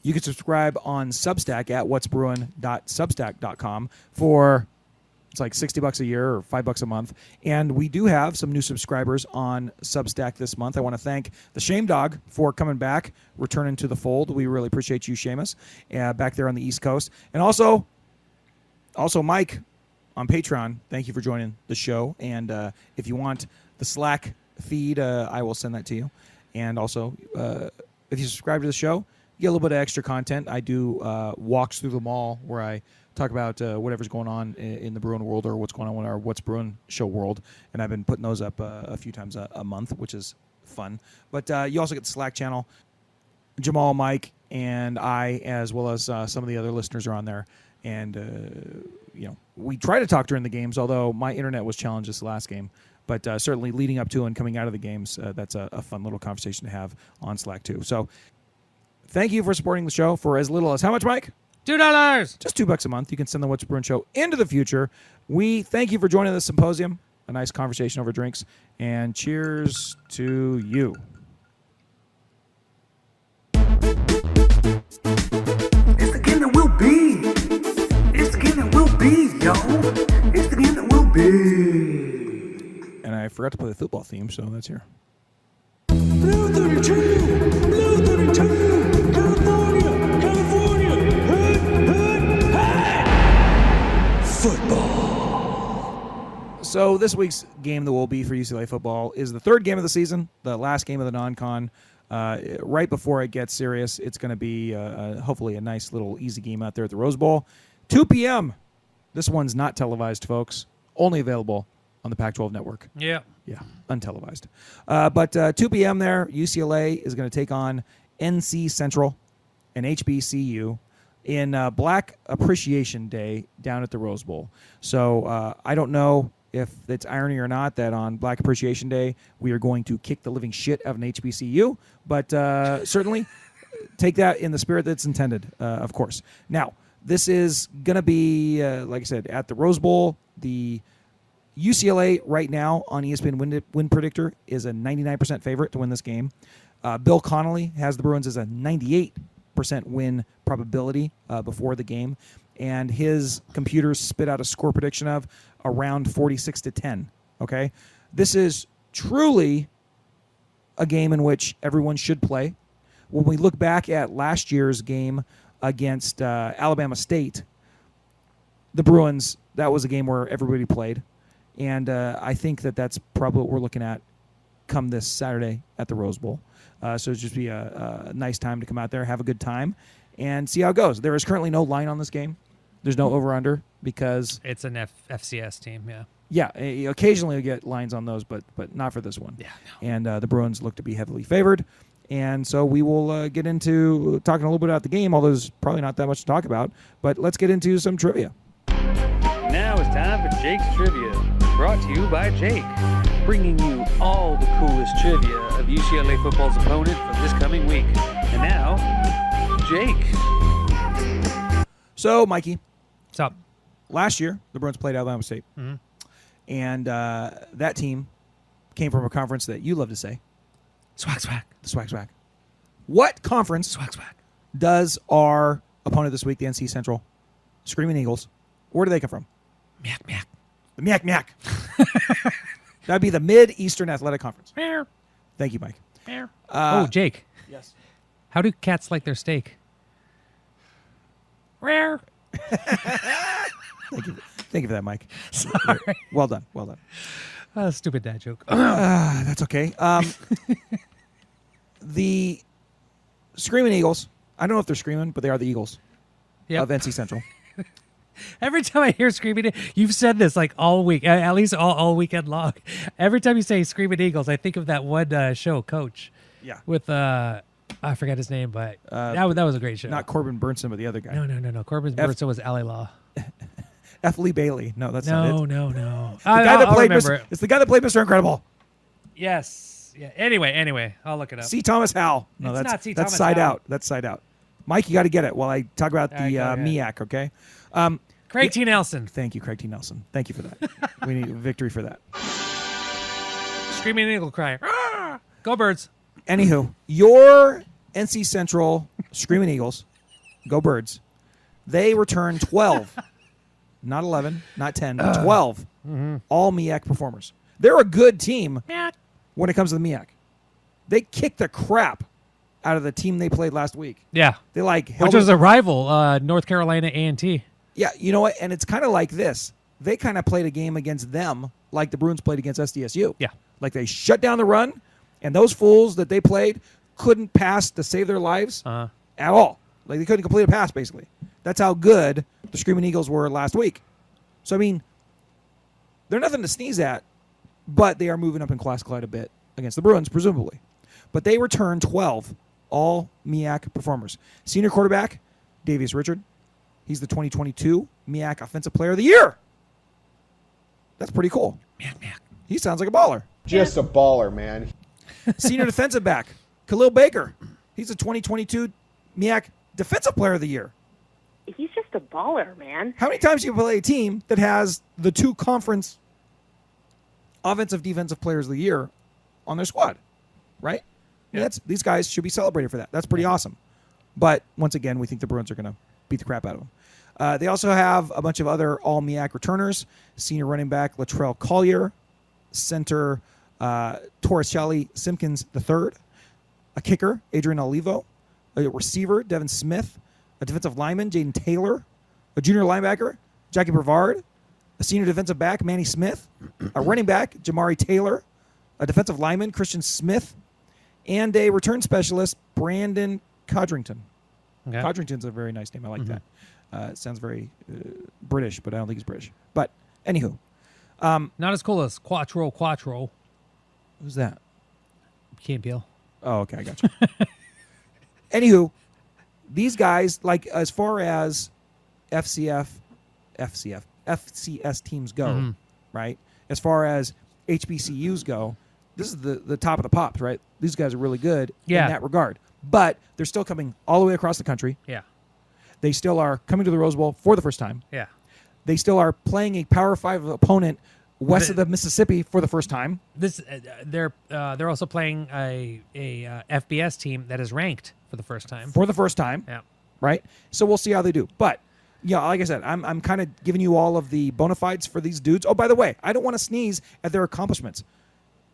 you can subscribe on Substack at what'sbruin.substack.com for... It's like $60 a year or $5 a month. And we do have some new subscribers on Substack this month. I want to thank the Shame Dog for coming back, returning to the fold. We really appreciate you, Seamus, back there on the East Coast. And also Mike on Patreon. Thank you for joining the show. And if you want the Slack feed, I will send that to you. And also, if you subscribe to the show, you get a little bit of extra content. I do walks through the mall where I talk about whatever's going on in the Bruin world or what's going on in our What's Bruin show world. And I've been putting those up a few times a month, which is fun. But you also get the Slack channel. Jamaal, Mike, and I, as well as some of the other listeners are on there. And, we try to talk during the games, although my internet was challenged this last game. But certainly leading up to and coming out of the games, that's a fun little conversation to have on Slack, too. So thank you for supporting the show for as little as how much, Mike? $2. Just $2 a month. You can send the What's Bruin Show into the future. We thank you for joining the symposium. A nice conversation over drinks. And cheers to you. It's the game that will be. It's the game that will be, yo. It's the game that will be. And I forgot to play the football theme, so that's here. Blue 32, Blue 32, California, California, hood, football. So this week's game that will be for UCLA football is the third game of the season, the last game of the non-con. Right before it gets serious, it's going to be hopefully a nice little easy game out there at the Rose Bowl. 2 p.m. This one's not televised, folks. Only available on the Pac-12 network. Yeah. Yeah, untelevised. But 2 p.m. there, UCLA is going to take on NC Central and HBCU in Black Appreciation Day down at the Rose Bowl. So I don't know if it's irony or not that on Black Appreciation Day we are going to kick the living shit out of an HBCU, but certainly take that in the spirit that's intended, of course. Now, this is going to be, like I said, at the Rose Bowl. The UCLA right now on ESPN win predictor is a 99% favorite to win this game. Bill Connolly has the Bruins as a 98% win probability before the game, and his computers spit out a score prediction of around 46-10. Okay, this is truly a game in which everyone should play. When we look back at last year's game against Alabama State, the Bruins, that was a game where everybody played, and I think that that's probably what we're looking at come this Saturday at the Rose Bowl. So it'll just be a nice time to come out there, have a good time, and see how it goes. There is currently no line on this game. There's no over-under because it's an FCS team, yeah. Yeah, occasionally you get lines on those, but not for this one. Yeah, no. And the Bruins look to be heavily favored. And so we will get into talking a little bit about the game, although there's probably not that much to talk about. But let's get into some trivia. Now it's time for Jake's Trivia, brought to you by Jake, bringing you all the coolest trivia of UCLA football's opponent for this coming week. And now, Jake. So, Mikey. What's up? Last year, the Bruins played Alabama State. Mm-hmm. And that team came from a conference that you love to say. Swag, swag. The swag, swag. What conference swag, swag. does our opponent this week, the NC Central Screaming Eagles, where do they come from? Miak, miak. The miak, miak. That would be the Mid-Eastern Athletic Conference. Meow. Thank you, Mike. Meow. Jake. Yes. How do cats like their steak? Rare. Thank you for that, Mike. Sorry. Well done. Stupid dad joke. That's okay. The Screaming Eagles, I don't know if they're screaming, but they are the Eagles of NC Central. Every time I hear Screaming, you've said this like all week, at least all weekend long. Every time you say Screaming Eagles, I think of that one show, Coach. Yeah. With, I forgot his name, but that was a great show. Not Corbin Burnson, but the other guy. No. Corbin Burnson was Alley Law. F. Lee Bailey. No, that's not it. No. It's the guy that played Mr. Incredible. Yes. Yeah. Anyway, I'll look it up. C. Thomas Howell. No, It's that's not C. that's Thomas Side Howell. Out. That's Side Out. Mike, you got to get it while I talk about the MEAC, okay? Craig T. Nelson. Thank you, Craig T. Nelson. Thank you for that. We need a victory for that. Screaming Eagle cry. Ah! Go Birds. Anywho, your NC Central Screaming Eagles, go Birds, they returned 12, not 11, not 10, but 12 all MEAC performers. They're a good team when it comes to the MEAC. They kicked the crap out of the team they played last week. Yeah. They which was a rival, North Carolina A&T. Yeah, you know what? And it's kind of like this. They kind of played a game against them like the Bruins played against SDSU. Yeah. Like they shut down the run, and those fools that they played couldn't pass to save their lives at all. Like they couldn't complete a pass, basically. That's how good the Screaming Eagles were last week. So, I mean, they're nothing to sneeze at, but they are moving up in class quite a bit against the Bruins, presumably. But they returned 12 all MEAC performers. Senior quarterback, Davius Richard. He's the 2022 MEAC Offensive Player of the Year. That's pretty cool. He sounds like a baller. Just a baller, man. Senior defensive back, Khalil Baker. He's the 2022 MEAC Defensive Player of the Year. He's just a baller, man. How many times do you play a team that has the two conference offensive defensive players of the year on their squad? Right? I mean, these guys should be celebrated for that. That's pretty awesome. But once again, we think the Bruins are going to beat the crap out of them. They also have a bunch of other all MEAC returners. Senior running back Latrell Collier, center Torricelli Simpkins III, a kicker, Adrian Olivo, a receiver, Devin Smith, a defensive lineman, Jaden Taylor, a junior linebacker, Jackie Brevard, a senior defensive back, Manny Smith, a running back, Jamari Taylor, a defensive lineman, Christian Smith, and a return specialist, Brandon Codrington. Okay. Codrington's a very nice name. I like that. It sounds very British, but I don't think he's British. But anywho. Not as cool as Quattro. Who's that? Key and Peele. Oh, okay, I got you. Anywho, these guys, like as far as FCS teams go, right? As far as HBCUs go, this is the top of the pops, right? These guys are really good in that regard. But they're still coming all the way across the country. Yeah. They still are coming to the Rose Bowl for the first time. Yeah. They still are playing a Power 5 opponent west of the Mississippi for the first time. They're also playing a FBS team that is ranked for the first time. Yeah. Right? So we'll see how they do. But yeah, like I said, I'm kind of giving you all of the bona fides for these dudes. Oh, by the way, I don't want to sneeze at their accomplishments.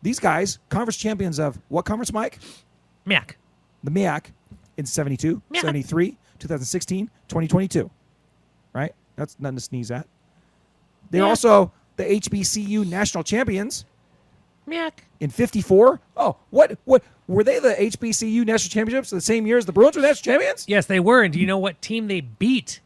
These guys, conference champions of what conference, Mike? MEAC. The MEAC in 72, 73, 2016, 2022. Right? That's nothing to sneeze at. They're also the HBCU national champions. MEAC. In 54. Oh, what were they the HBCU national championships the same year as the Bruins were national champions? Yes, they were. And do you know what team they beat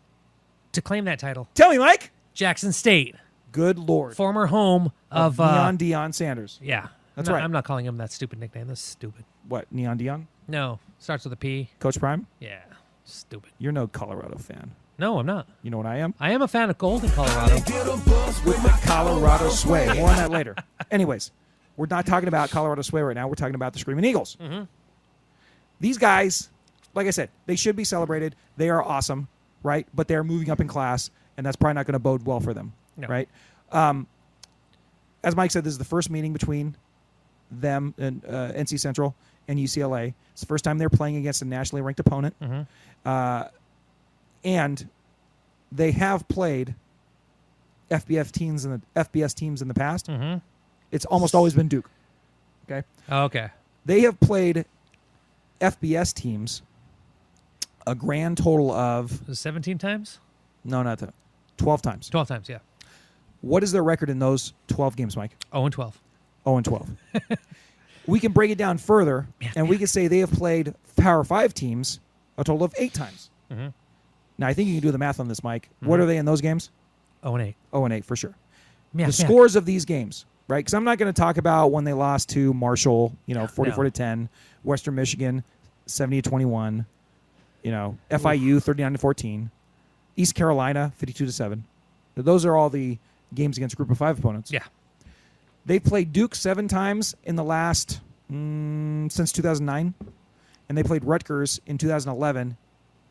to claim that title? Tell me, Mike. Jackson State. Good Lord. Former home of Neon Deion Sanders. Yeah. That's right. I'm not calling him that stupid nickname. That's stupid. What, Neon Deion? No. Starts with a P. Coach Prime? Yeah. Stupid. You're no Colorado fan. No, I'm not. You know what I am? I am a fan of Golden, Colorado. With the Colorado Sway. More on that later. Anyways, we're not talking about Colorado Sway right now. We're talking about the Screaming Eagles. These guys, like I said, they should be celebrated. They are awesome, right? But they're moving up in class, and that's probably not going to bode well for them, right? As Mike said, this is the first meeting between them and NC Central and UCLA. It's the first time they're playing against a nationally ranked opponent. And they have played FBS teams in the past. It's almost always been Duke. Okay. Okay. They have played FBS teams a grand total of 17 times? No, not that. 12 times. 12 times, yeah. What is their record in those 12 games, Mike? 0-12. 0-12. We can break it down further, and we can say they have played Power 5 teams a total of 8 times. Now, I think you can do the math on this, Mike. What are they in those games? 0-8. 0-8, for sure. The scores of these games, right? Because I'm not going to talk about when they lost to Marshall, 44-10, Western Michigan, 70-21, FIU, 39-14, East Carolina, 52-7. Those are all the games against Group of 5 opponents. Yeah. They played Duke 7 times in the last since 2009, and they played Rutgers in 2011.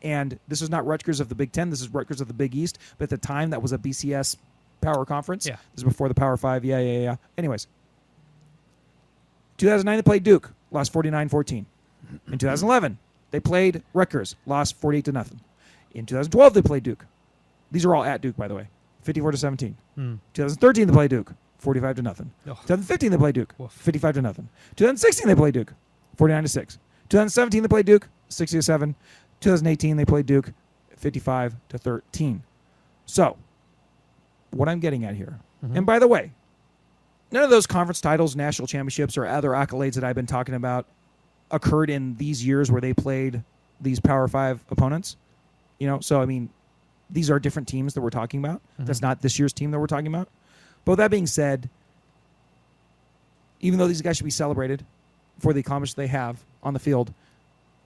And this is not Rutgers of the Big Ten. This is Rutgers of the Big East. But at the time, that was a BCS Power Conference. Yeah. This is before the Power 5. Yeah. Anyways, 2009 they played Duke, lost 49-14. In 2011 they played Rutgers, lost 48-0. In 2012 they played Duke. These are all at Duke, by the way, 54-17. 2013 they played Duke, 45-0. 2015 they played Duke, 55-0. 2016 they played Duke, 49-6. 2017 they played Duke, 60-7. 2018 they played Duke, 55-13. So, what I'm getting at here, and by the way, none of those conference titles, national championships, or other accolades that I've been talking about occurred in these years where they played these Power 5 opponents. So I mean, these are different teams that we're talking about. That's not this year's team that we're talking about. But with that being said, even though these guys should be celebrated for the accomplishments they have on the field,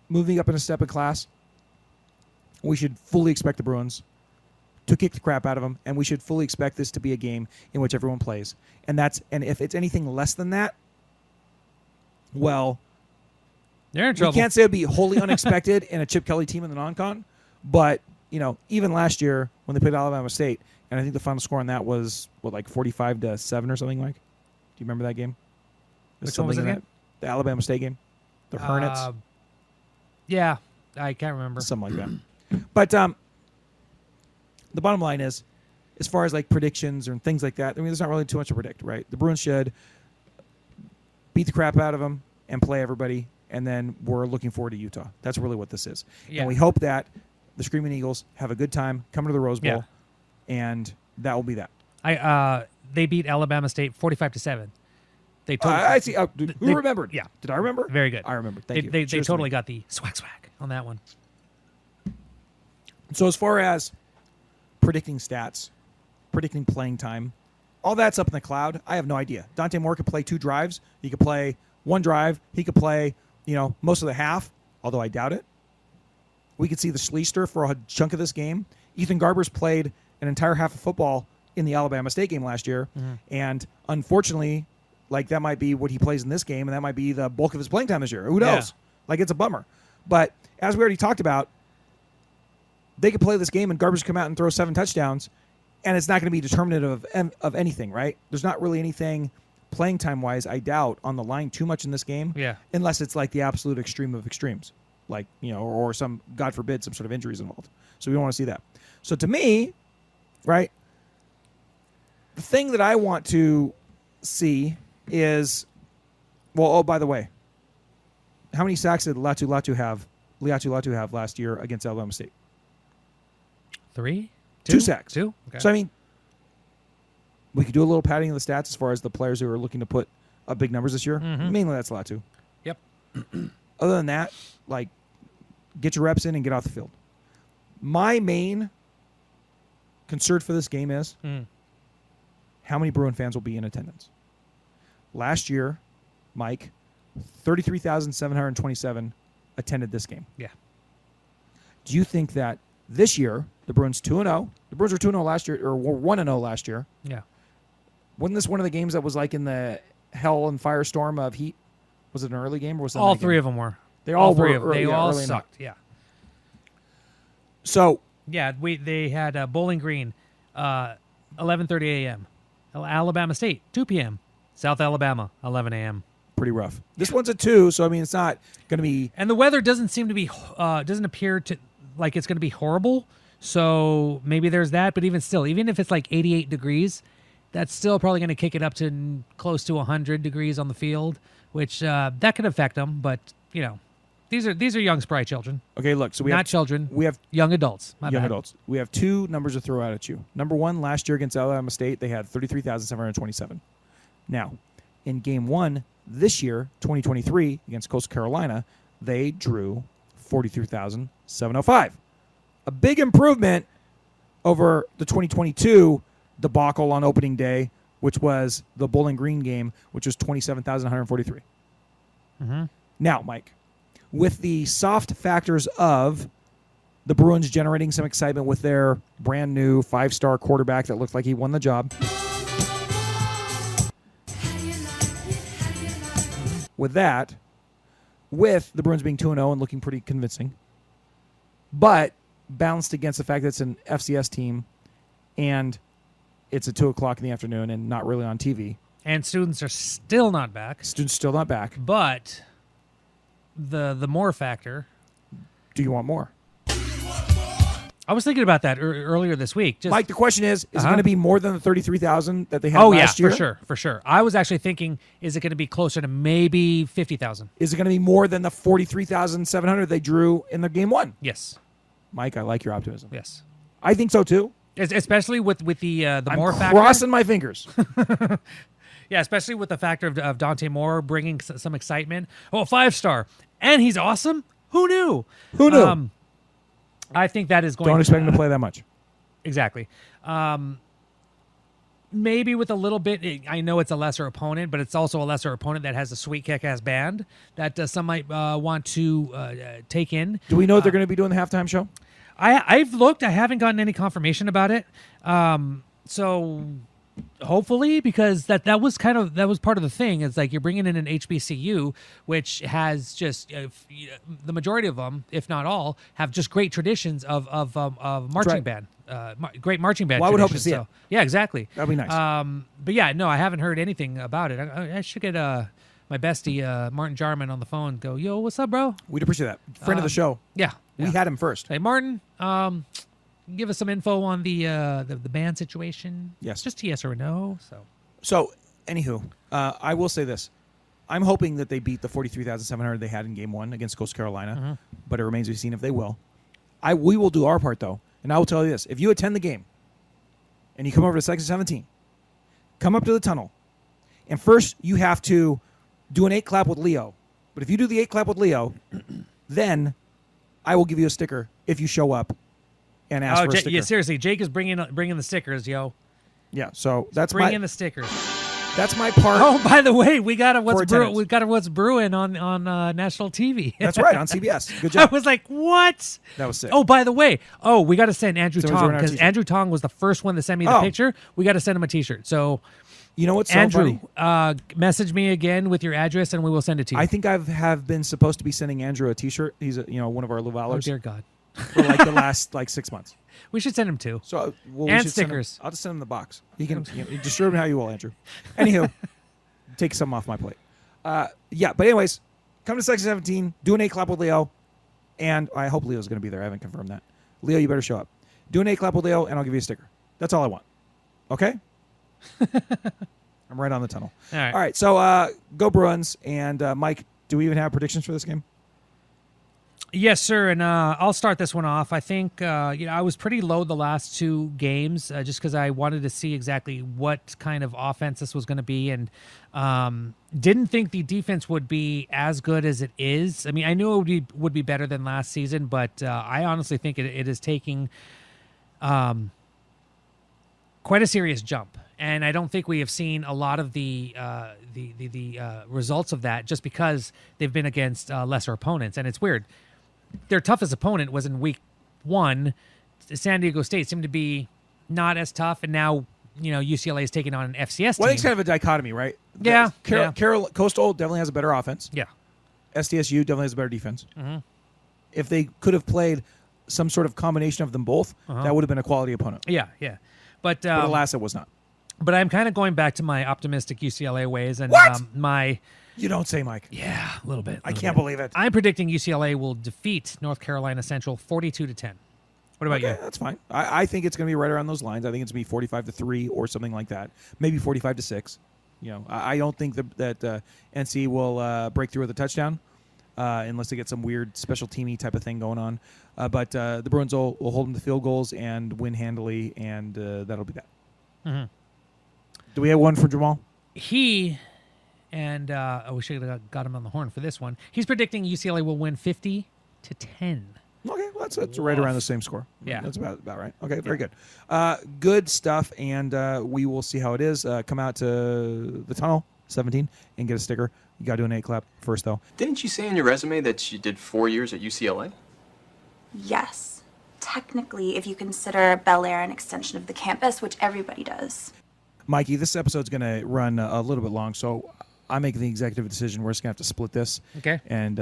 moving up in a step in class, we should fully expect the Bruins to kick the crap out of them, and we should fully expect this to be a game in which everyone plays. And if it's anything less than that, well, they're in trouble. We can't say it'd be wholly unexpected in a Chip Kelly team in the non-con, but even last year when they played Alabama State, and I think the final score on that was 45-7 or something, Mike. Do you remember that game? Which one was it again? The Alabama State game, the Hornets. Yeah, I can't remember. Something like that. But the bottom line is, as far as predictions and things like that, I mean, there's not really too much to predict, right? The Bruins should beat the crap out of them and play everybody and then we're looking forward to Utah. That's really what this is. Yeah. And we hope that the Screaming Eagles have a good time, come to the Rose Bowl, and that will be that. They beat Alabama State 45-7. They totally, I see. Who remembered? Yeah. Did I remember? Very good. I remember. Thank you. They Cheers to totally me. got the swag on that one. So as far as predicting stats, predicting playing time, all that's up in the cloud. I have no idea. Dante Moore could play 2 drives. He could play 1 drive. He could play, most of the half, although I doubt it. We could see the Schleister for a chunk of this game. Ethan Garbers played an entire half of football in the Alabama State game last year, and unfortunately, that might be what he plays in this game, and that might be the bulk of his playing time this year. Who knows? It's a bummer. But as we already talked about, they could play this game and Garbers come out and throw 7 touchdowns, and it's not going to be determinative of anything, right? There's not really anything playing time-wise, I doubt, on the line too much in this game, unless it's the absolute extreme of extremes, or some, God forbid, some sort of injuries involved. So we don't want to see that. So to me, right, the thing that I want to see is, by the way, how many sacks did Latu Latu have last year against Alabama State? 3? 2 sacks. 2? Okay. So, we could do a little padding of the stats as far as the players who are looking to put up big numbers this year. Mm-hmm. Mainly that's Latu. Yep. Other than that, get your reps in and get off the field. My main concern for this game is how many Bruin fans will be in attendance. Last year, Mike, 33,727 attended this game. Yeah. Do you think that this year, the Bruins 2-0, the Bruins were 2-0 last year, or were 1-0 last year. Yeah. Wasn't this one of the games that was in the hell and firestorm of heat? Was it an early game or was it all 3 of them were? They all three were. of them. They all sucked. Yeah. So. Yeah, they had Bowling Green, 11:30 a.m. Alabama State, 2 p.m. South Alabama, 11 a.m. Pretty rough. This one's a 2, so it's not going to be. And the weather doesn't seem to be, doesn't appear to like it's going to be horrible. So maybe there's that. But even still, even if it's 88 degrees, that's still probably going to kick it up to close to 100 degrees on the field, which that could affect them. But these are young, spry children. Okay, look. So we not have children. We have young adults. Young adults. We have 2 numbers to throw out at you. Number 1, last year against Alabama State, they had 33,727. Now, in Game 1 this year, 2023, against Coastal Carolina, they drew 43,705. A big improvement over the 2022 debacle on opening day, which was the Bowling Green game, which was 27,143. Mm-hmm. Now, Mike, with the soft factors of the Bruins generating some excitement with their brand new 5-star quarterback that looked like he won the job. With that, with the Bruins being 2-0 and looking pretty convincing, but balanced against the fact that it's an FCS team and it's at 2 o'clock in the afternoon and not really on TV. And students are still not back. Students still not back. But the more factor. Do you want more? I was thinking about that earlier this week. Mike, the question is it going to be more than the 33,000 that they had last year? For sure. I was actually thinking, is it going to be closer to maybe 50,000? Is it going to be more than the 43,700 they drew in the Game 1? Yes. Mike, I like your optimism. Yes. I think so, too. Especially with the more factor. I'm crossing my fingers. Yeah, especially with the factor of Dante Moore bringing some excitement. Oh, 5-star. And he's awesome? Who knew? Who knew? I think that is going. Don't expect him to play that much. Exactly. Maybe with a little bit. I know it's a lesser opponent, but it's also a lesser opponent that has a sweet kick-ass band that some might want to take in. Do we know if they're going to be doing the halftime show? I've looked. I haven't gotten any confirmation about it. So hopefully, because that was part of the thing. It's like you're bringing in an HBCU, which has just the majority of them, if not all, have just great traditions of marching band, great marching band. Well, I would hope to see it. Yeah, exactly. That'd be nice. But yeah, no, I haven't heard anything about it. I should get my bestie Martin Jarman on the phone. Go, yo, what's up, bro? We'd appreciate that. Friend of the show. Yeah, we had him first. Hey, Martin. Give us some info on the band situation. Yes. Just yes or no. So, anywho, I will say this. I'm hoping that they beat the 43,700 they had in Game 1 against Coastal Carolina, but it remains to be seen if they will. We will do our part, though, and I will tell you this. If you attend the game and you come over to Section 17, come up to the tunnel, and first you have to do an 8 clap with Leo. But if you do the 8 clap with Leo, then I will give you a sticker if you show up and ask for a sticker. Yeah, seriously, Jake is bringing the stickers, yo. Yeah, so that's bring in the stickers. That's my part. Oh, by the way, we got a What's Brewing on national TV. That's right, on CBS. Good job. I was like, what? That was sick. Oh, by the way, we got to send Andrew So Tong, because Andrew Tong was the first one to send me the picture. We got to send him a T-shirt. So, you know what's so Andrew, funny? Message me again with your address, and we will send it to you. I think have been supposed to be sending Andrew a T-shirt. He's one of our Lavalers. Oh, dear God. For like the last 6 months. We should send him two. So we and should stickers. I'll just send him the box. You can distribute him how you will, Andrew. Anywho, take some off my plate. Yeah, but anyways, come to Section 17, do an 8 clap with Leo, and I hope Leo's going to be there. I haven't confirmed that. Leo, you better show up. Do an 8 clap with Leo, and I'll give you a sticker. That's all I want. Okay? I'm right on the tunnel. All right. All right, so go Bruins. And Mike, do we even have predictions for this game? Yes, sir, and I'll start this one off. I think I was pretty low the last 2 games just because I wanted to see exactly what kind of offense this was going to be, and didn't think the defense would be as good as it is. I mean, I knew it would be better than last season, but I honestly think it is taking quite a serious jump. And I don't think we have seen a lot of the results of that just because they've been against lesser opponents. And it's weird. Their toughest opponent was in week 1. San Diego State seemed to be not as tough, and now UCLA is taking on an FCS team. Well, I think it's kind of a dichotomy, right? Yeah. Coastal definitely has a better offense. Yeah. SDSU definitely has a better defense. Mm-hmm. If they could have played some sort of combination of them both, that would have been a quality opponent. Yeah. But alas, it was not. But I'm kind of going back to my optimistic UCLA ways, and my. You don't say, Mike. Yeah, a little bit. I can't believe it. I'm predicting UCLA will defeat North Carolina Central 42-10. What about you? That's fine. I think it's going to be right around those lines. I think it's going to be 45-3 or something like that. Maybe 45-6. I don't think that NC will break through with a touchdown unless they get some weird special teamy type of thing going on. But the Bruins will hold them to field goals and win handily, and that'll be that. Mm-hmm. Do we have one for Jamaal? And we should have got him on the horn for this one. He's predicting UCLA will win 50-10. Okay, well, that's right around the same score. Yeah. That's about right. Okay, very good. Good stuff, and we will see how it is. Come out to the tunnel, 17, and get a sticker. You got to do an 8 clap first, though. Didn't you say in your resume that you did 4 years at UCLA? Yes. Technically, if you consider Bel Air an extension of the campus, which everybody does. Mikey, this episode's going to run a little bit long, so I'm making the executive decision. We're just going to have to split this. Okay. And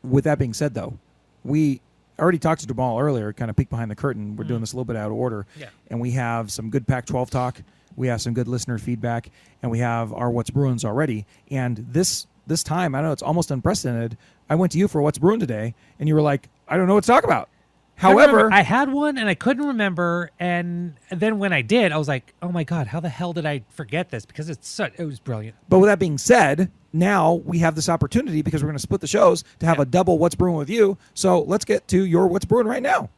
with that being said, though, we already talked to Jamaal earlier, kind of peek behind the curtain. We're doing this a little bit out of order. Yeah. And we have some good Pac-12 talk. We have some good listener feedback. And we have our What's Bruins already. And this time, I know it's almost unprecedented. I went to you for What's Bruin today, and you were like, I don't know what to talk about. However, I had one and I couldn't remember, and then when I did, I was like, "Oh my God, how the hell did I forget this?" Because it was brilliant. But with that being said, now we have this opportunity because we're going to split the shows to have a double What's Brewing with you. So let's get to your What's Brewing right now.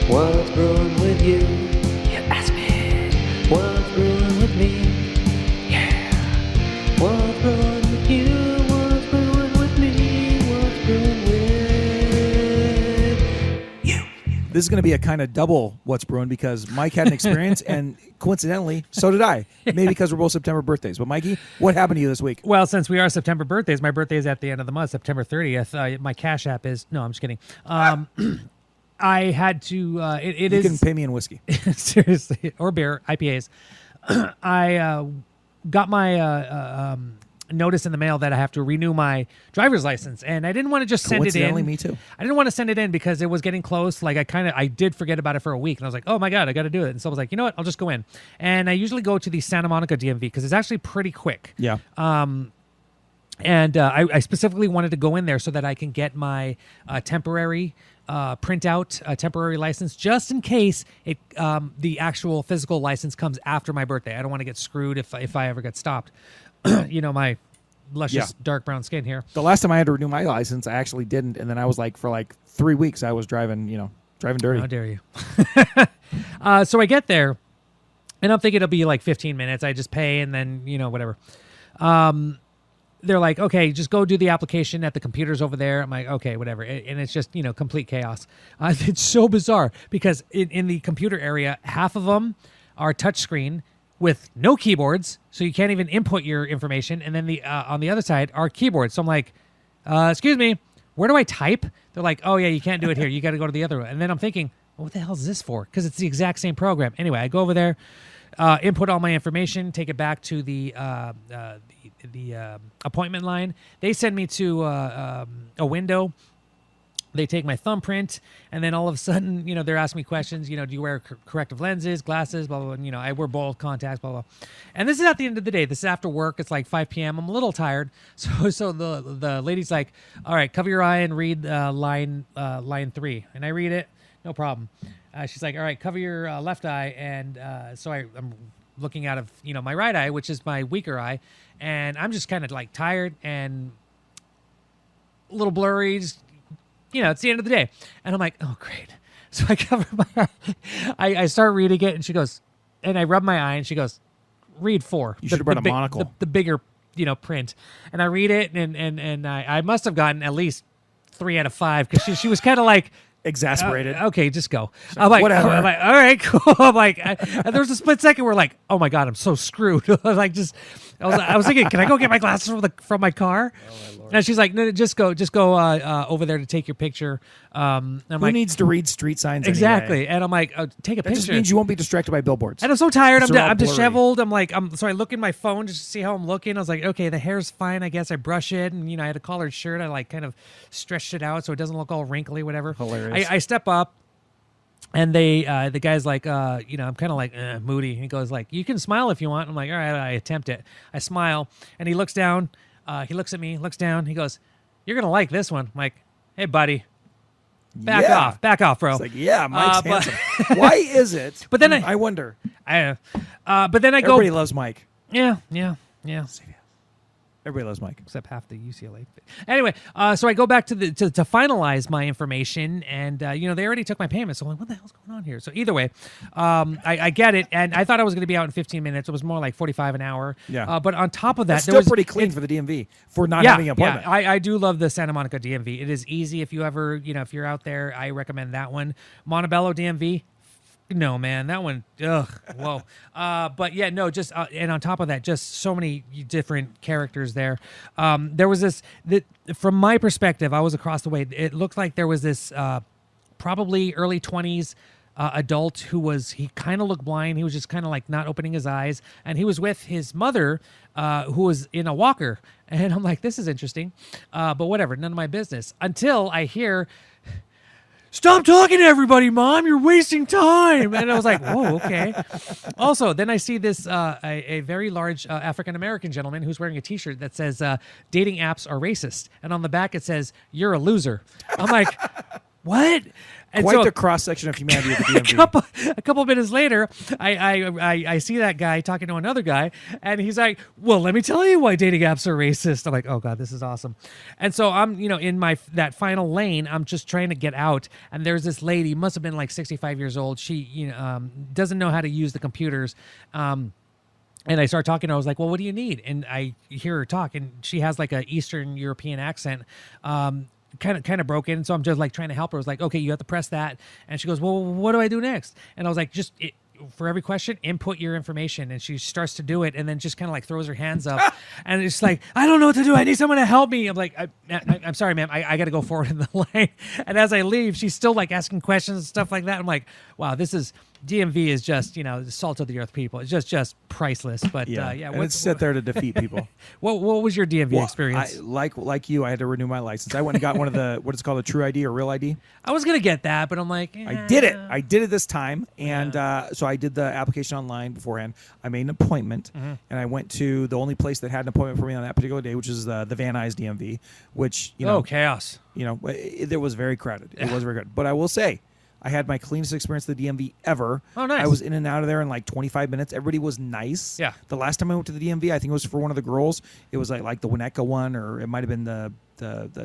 What's brewing with you? You ask me. What's brewing with me? Yeah. What's brewing with you? What's brewing with me? What's brewing with you? This is going to be a kind of double What's Brewing because Mike had an experience and coincidentally, so did I. Maybe because we're both September birthdays. But Mikey, what happened to you this week? Well, since we are September birthdays, my birthday is at the end of the month, September 30th. My Cash App is... No, I'm just kidding. I had to... You can pay me in whiskey. Seriously. Or beer, IPAs. I got my... notice in the mail that I have to renew my driver's license, and I didn't want to just send it in. Coincidentally, me too. I didn't want to send it in because it was getting close. Like I did forget about it for a week, and I was like, oh my God, I got to do it. And so I was like, you know what? I'll just go in. And I usually go to the Santa Monica DMV because it's actually pretty quick. Yeah. And I specifically wanted to go in there so that I can get my temporary printout, temporary license, just in case the actual physical license comes after my birthday. I don't want to get screwed if I ever get stopped. You know, my luscious dark brown skin here. The last time I had to renew my license, I actually didn't, and then I was like, for like 3 weeks, I was driving dirty. How dare you? So I get there, and I'm thinking it'll be like 15 minutes. I just pay, and then whatever. They're like, okay, just go do the application at the computers over there. I'm like, okay, whatever. And it's just, complete chaos. It's so bizarre because in the computer area, half of them are touchscreen with no keyboards, so you can't even input your information. And then on the other side are keyboards. So I'm like, excuse me, where do I type? They're like, oh, yeah, you can't do it here. You got to go to the other one. And then I'm thinking, well, what the hell is this for? Because it's the exact same program. Anyway, I go over there, input all my information, take it back to the appointment line. They send me to a window. They take my thumbprint, and then all of a sudden, they're asking me questions. Do you wear corrective lenses, glasses, blah, blah, blah. I wear bold contacts, blah, blah. And this is at the end of the day. This is after work. It's like 5 p.m. I'm a little tired. So the lady's like, all right, cover your eye and read line 3. And I read it. No problem. She's like, all right, cover your left eye. And so I'm looking out of, my right eye, which is my weaker eye. And I'm just kind of like tired and a little blurry. Just, it's the end of the day. And I'm like, oh, great. So I cover my eye. I start reading it, and she goes, and I rub my eye, and she goes, read 4. You should have brought a monocle. The bigger, print. And I read it, and I must have gotten at least 3 out of 5 because she was kind of like, exasperated. Okay, just go. I'm like, whatever. I'm like, all right, cool. I'm like, and there was a split second where like, oh my God, I'm so screwed. I was thinking, can I go get my glasses from my car? Oh, my Lord. And she's like, no, just go over there to take your picture. Who needs to read street signs exactly? Anyway? And I'm like, take a that picture. Just means you won't be distracted by billboards. And I'm so tired. I'm blurry. disheveled. I'm like, so I look in my phone just to see how I'm looking. I was like, okay, the hair's fine. I guess I brush it, and I had a collared shirt. I like kind of stretched it out so it doesn't look all wrinkly, whatever. Hilarious. I step up. And the guy's like, I'm kind of like moody. He goes like, you can smile if you want. I'm like, all right, I attempt it. I smile, and he looks down. He looks at me, looks down. He goes, you're gonna like this one. I'm like, hey, buddy, back off, bro. It's like, yeah, Mike's handsome. Why is it? But then I wonder. But then I go. Everybody loves Mike. Yeah. Everybody loves Mike, except half the UCLA. Anyway, so I go back to finalize my information, and they already took my payment. So I'm like, what the hell's going on here? So either way, I get it, and I thought I was going to be out in 15 minutes. It was more like 45 an hour. Yeah. But on top of that, it's still pretty clean for the DMV for not having an appointment. Yeah, I do love the Santa Monica DMV. It is easy if you ever, if you're out there. I recommend that one. Montebello DMV. No, man, that one, ugh, whoa. But yeah, no, just, and on top of that, just so many different characters there. There was this, from my perspective, I was across the way. It looked like there was this probably early 20s adult he kind of looked blind. He was just kind of like not opening his eyes. And he was with his mother, who was in a walker. And I'm like, this is interesting. But whatever, none of my business. Until I hear, stop talking to everybody, Mom. You're wasting time. And I was like, whoa, okay. Also, then I see this, a very large African-American gentleman who's wearing a T-shirt that says, dating apps are racist. And on the back, it says, you're a loser. I'm like, what? And Quite the cross-section of humanity at the DMV. A couple minutes later, I see that guy talking to another guy, and he's like, well, let me tell you why dating apps are racist. I'm like, oh, God, this is awesome. And so I'm, in that final lane, I'm just trying to get out, and there's this lady, must have been like 65 years old. She doesn't know how to use the computers. And I start talking to her. I was like, well, what do you need? And I hear her talk, and she has like an Eastern European accent. Kind of broken, so I'm just like trying to help her. I was like, okay, you have to press that, and she goes, well, what do I do next? And I was like, for every question, input your information. And she starts to do it, and then just kind of like throws her hands up, and it's like, I don't know what to do. I need someone to help me. I'm like, I'm sorry, ma'am. I got to go forward in the line. And as I leave, she's still like asking questions and stuff like that. I'm like, wow, DMV is just, salt of the earth people. It's just priceless. But yeah, and it's set there to defeat people. What was your DMV experience? Like you, I had to renew my license. I went and got one of the what is called a True ID or Real ID. I was gonna get that, but I'm like, I did it this time, and so I did the application online beforehand. I made an appointment, and I went to the only place that had an appointment for me on that particular day, which is the Van Nuys DMV, which chaos. It was very crowded. It was very good, but I will say, I had my cleanest experience at the DMV ever. Oh, nice. I was in and out of there in like 25 minutes. Everybody was nice. Yeah. The last time I went to the DMV, I think it was for one of the girls. It was like the Winnetka one, or it might have been the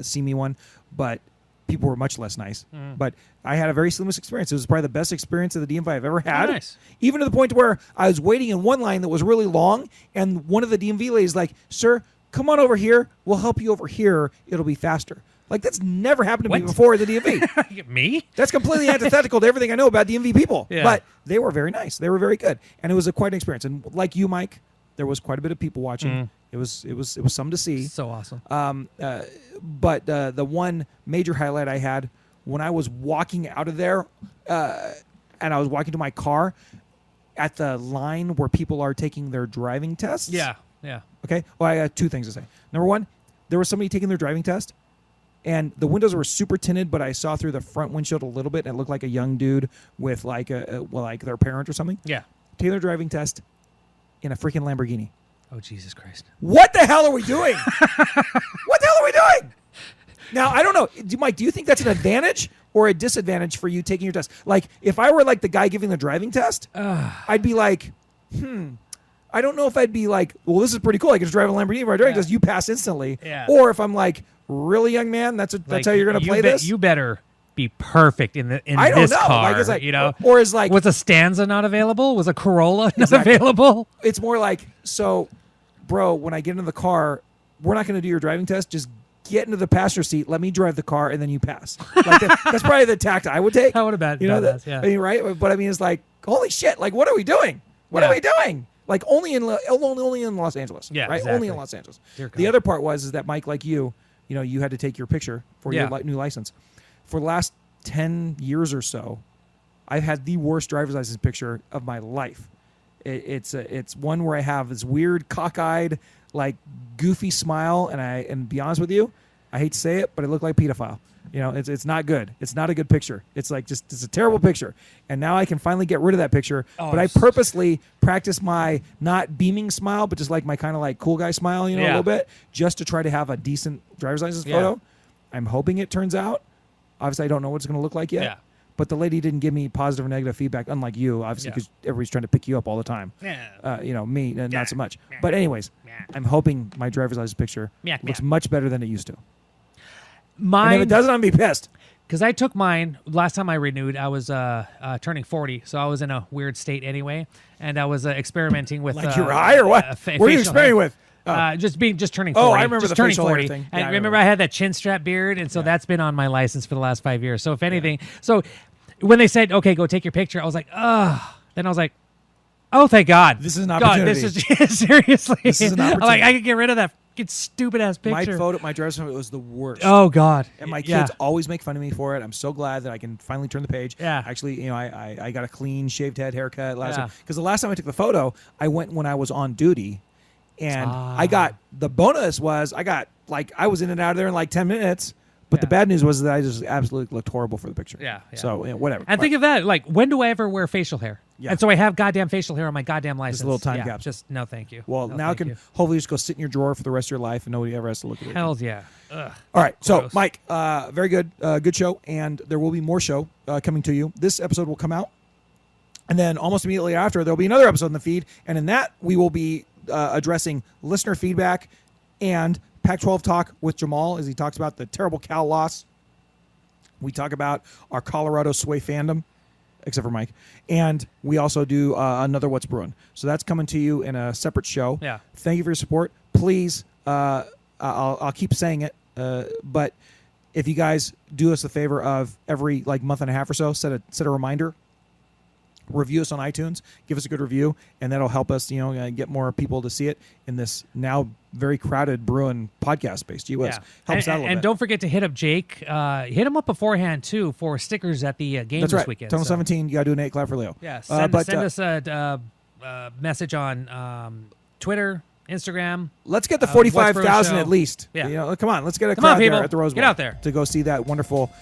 Simi one, but people were much less nice. But I had a very seamless experience. It was probably the best experience of the DMV I've ever had. Oh, nice. Even to the point where I was waiting in one line that was really long, and one of the DMV ladies like, "Sir, come on over here. We'll help you over here. It'll be faster." Like, that's never happened to me before at the DMV. Me? That's completely antithetical to everything I know about DMV people. Yeah. But they were very nice. They were very good. And it was quite an experience. And like you, Mike, there was quite a bit of people watching. It was something to see. So awesome. But the one major highlight I had when I was walking out of there, and I was walking to my car, at the line where people are taking their driving tests. Yeah. Okay. Well, I got two things to say. Number one, there was somebody taking their driving test, and the windows were super tinted, but I saw through the front windshield a little bit, and it looked like a young dude with like like their parent or something. Yeah. Taking their driving test in a freaking Lamborghini. Oh, Jesus Christ. What the hell are we doing? What the hell are we doing? Now, I don't know. Mike, do you think that's an advantage or a disadvantage for you taking your test? Like, if I were like the guy giving the driving test, I'd be like, I don't know if I'd be like, well, this is pretty cool. I can just drive a Lamborghini for my driving test. You pass instantly. Yeah. Or if I'm like, really, young man, that's how you're going to play this? You better be perfect in I don't this know. car. Like, it's like, you know? Or is like, was a Stanza not available? Was a Corolla not Exactly. available? It's more like, so, bro, when I get into the car, we're not going to do your driving test. Just get into the passenger seat. Let me drive the car, and then you pass. Like that's probably the tact I would take. I would have been. You know that? Yeah. I mean, right? But I mean, it's like, holy shit! Like, what are we doing? What are we doing? Like, only in Los Angeles. Yeah, right. exactly. Only in Los Angeles. Dear God. The other part is that Mike, like you had to take your picture for your new license. For the last 10 years or so, I've had the worst driver's license picture of my life. It's one where I have this weird cockeyed, like goofy smile, and be honest with you, I hate to say it, but I look like a pedophile. You know, it's not good. It's not a good picture. It's like it's a terrible picture. And now I can finally get rid of that picture. But I purposely practice my not beaming smile, but just like my kind of like cool guy smile, a little bit, just to try to have a decent driver's license photo. I'm hoping it turns out. Obviously, I don't know what it's going to look like yet. Yeah. But the lady didn't give me positive or negative feedback, unlike you, obviously, because everybody's trying to pick you up all the time. Yeah. Me, not so much. But anyways, I'm hoping my driver's license picture looks much better than it used to. Mine, and if it doesn't, I'm going to be pissed. Because I took mine, last time I renewed, I was turning 40, so I was in a weird state anyway, and I was experimenting with... Like you're high or what? What are you experimenting with? Just turning 40. Oh, I remember just the turning facial 40. hair thing. And Yeah, I remember I had that chin strap beard, and so that's been on my license for the last 5 years. So if anything, so when they said, okay, go take your picture, I was like, ugh. Then I was like, oh, thank God. This is an opportunity. God, this is seriously. This is an opportunity. Like, I could get rid of that stupid ass picture. My driver's license was the worst. Oh, God. And my kids always make fun of me for it. I'm so glad that I can finally turn the page. Yeah. Actually, I got a clean shaved head haircut last time. Because the last time I took the photo, I went when I was on duty. And I got, the bonus was, I was in and out of there in like 10 minutes. But the bad news was that I just absolutely looked horrible for the picture. Yeah. So, whatever. And think of that. Like, when do I ever wear facial hair? Yeah. And so I have goddamn facial hair on my goddamn license. Just a little time capsule. Just, no, thank you. Well, now it can hopefully just go sit in your drawer for the rest of your life and nobody ever has to look at it. Hells yeah. Ugh. All right. So, Gross. Mike, very good. Good show. And there will be more show coming to you. This episode will come out. And then almost immediately after, there'll be another episode in the feed. And in that, we will be addressing listener feedback and Pac-12 talk with Jamaal as he talks about the terrible Cal loss. We talk about our Colorado Sway fandom, except for Mike. And we also do another What's Bruin. So that's coming to you in a separate show. Yeah. Thank you for your support. Please, I'll keep saying it, but if you guys do us a favor of every month and a half or so, set a reminder. Review us on iTunes, give us a good review, and that'll help us, get more people to see it in this now very crowded Bruin podcast space. Gee whiz. Help us out a little bit. And don't forget to hit up Jake. Hit him up beforehand, too, for stickers at the game That's this right. weekend. Tunnel 17, you got to do an 8 clap for Leo. Yeah, send us a message on Twitter, Instagram. Let's get the 45,000 at least. Yeah. Come on, let's get a crowd there at the Rose Bowl. Get out there to go see that wonderful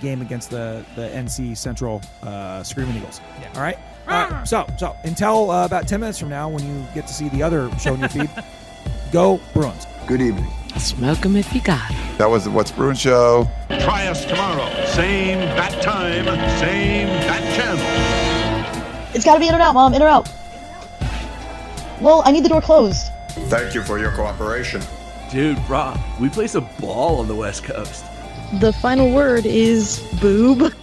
game against the NC Central Screaming Eagles. Yeah. All right. So until about 10 minutes from now, when you get to see the other show in your feed, go Bruins. Good evening. Smoke 'em if you got 'em. That was the What's Bruin show. Try us tomorrow. Same bat time, same bat channel. It's gotta be in or out, Mom. In or out. Well, I need the door closed. Thank you for your cooperation. Dude, Rob, we play some ball on the West Coast. The final word is boob.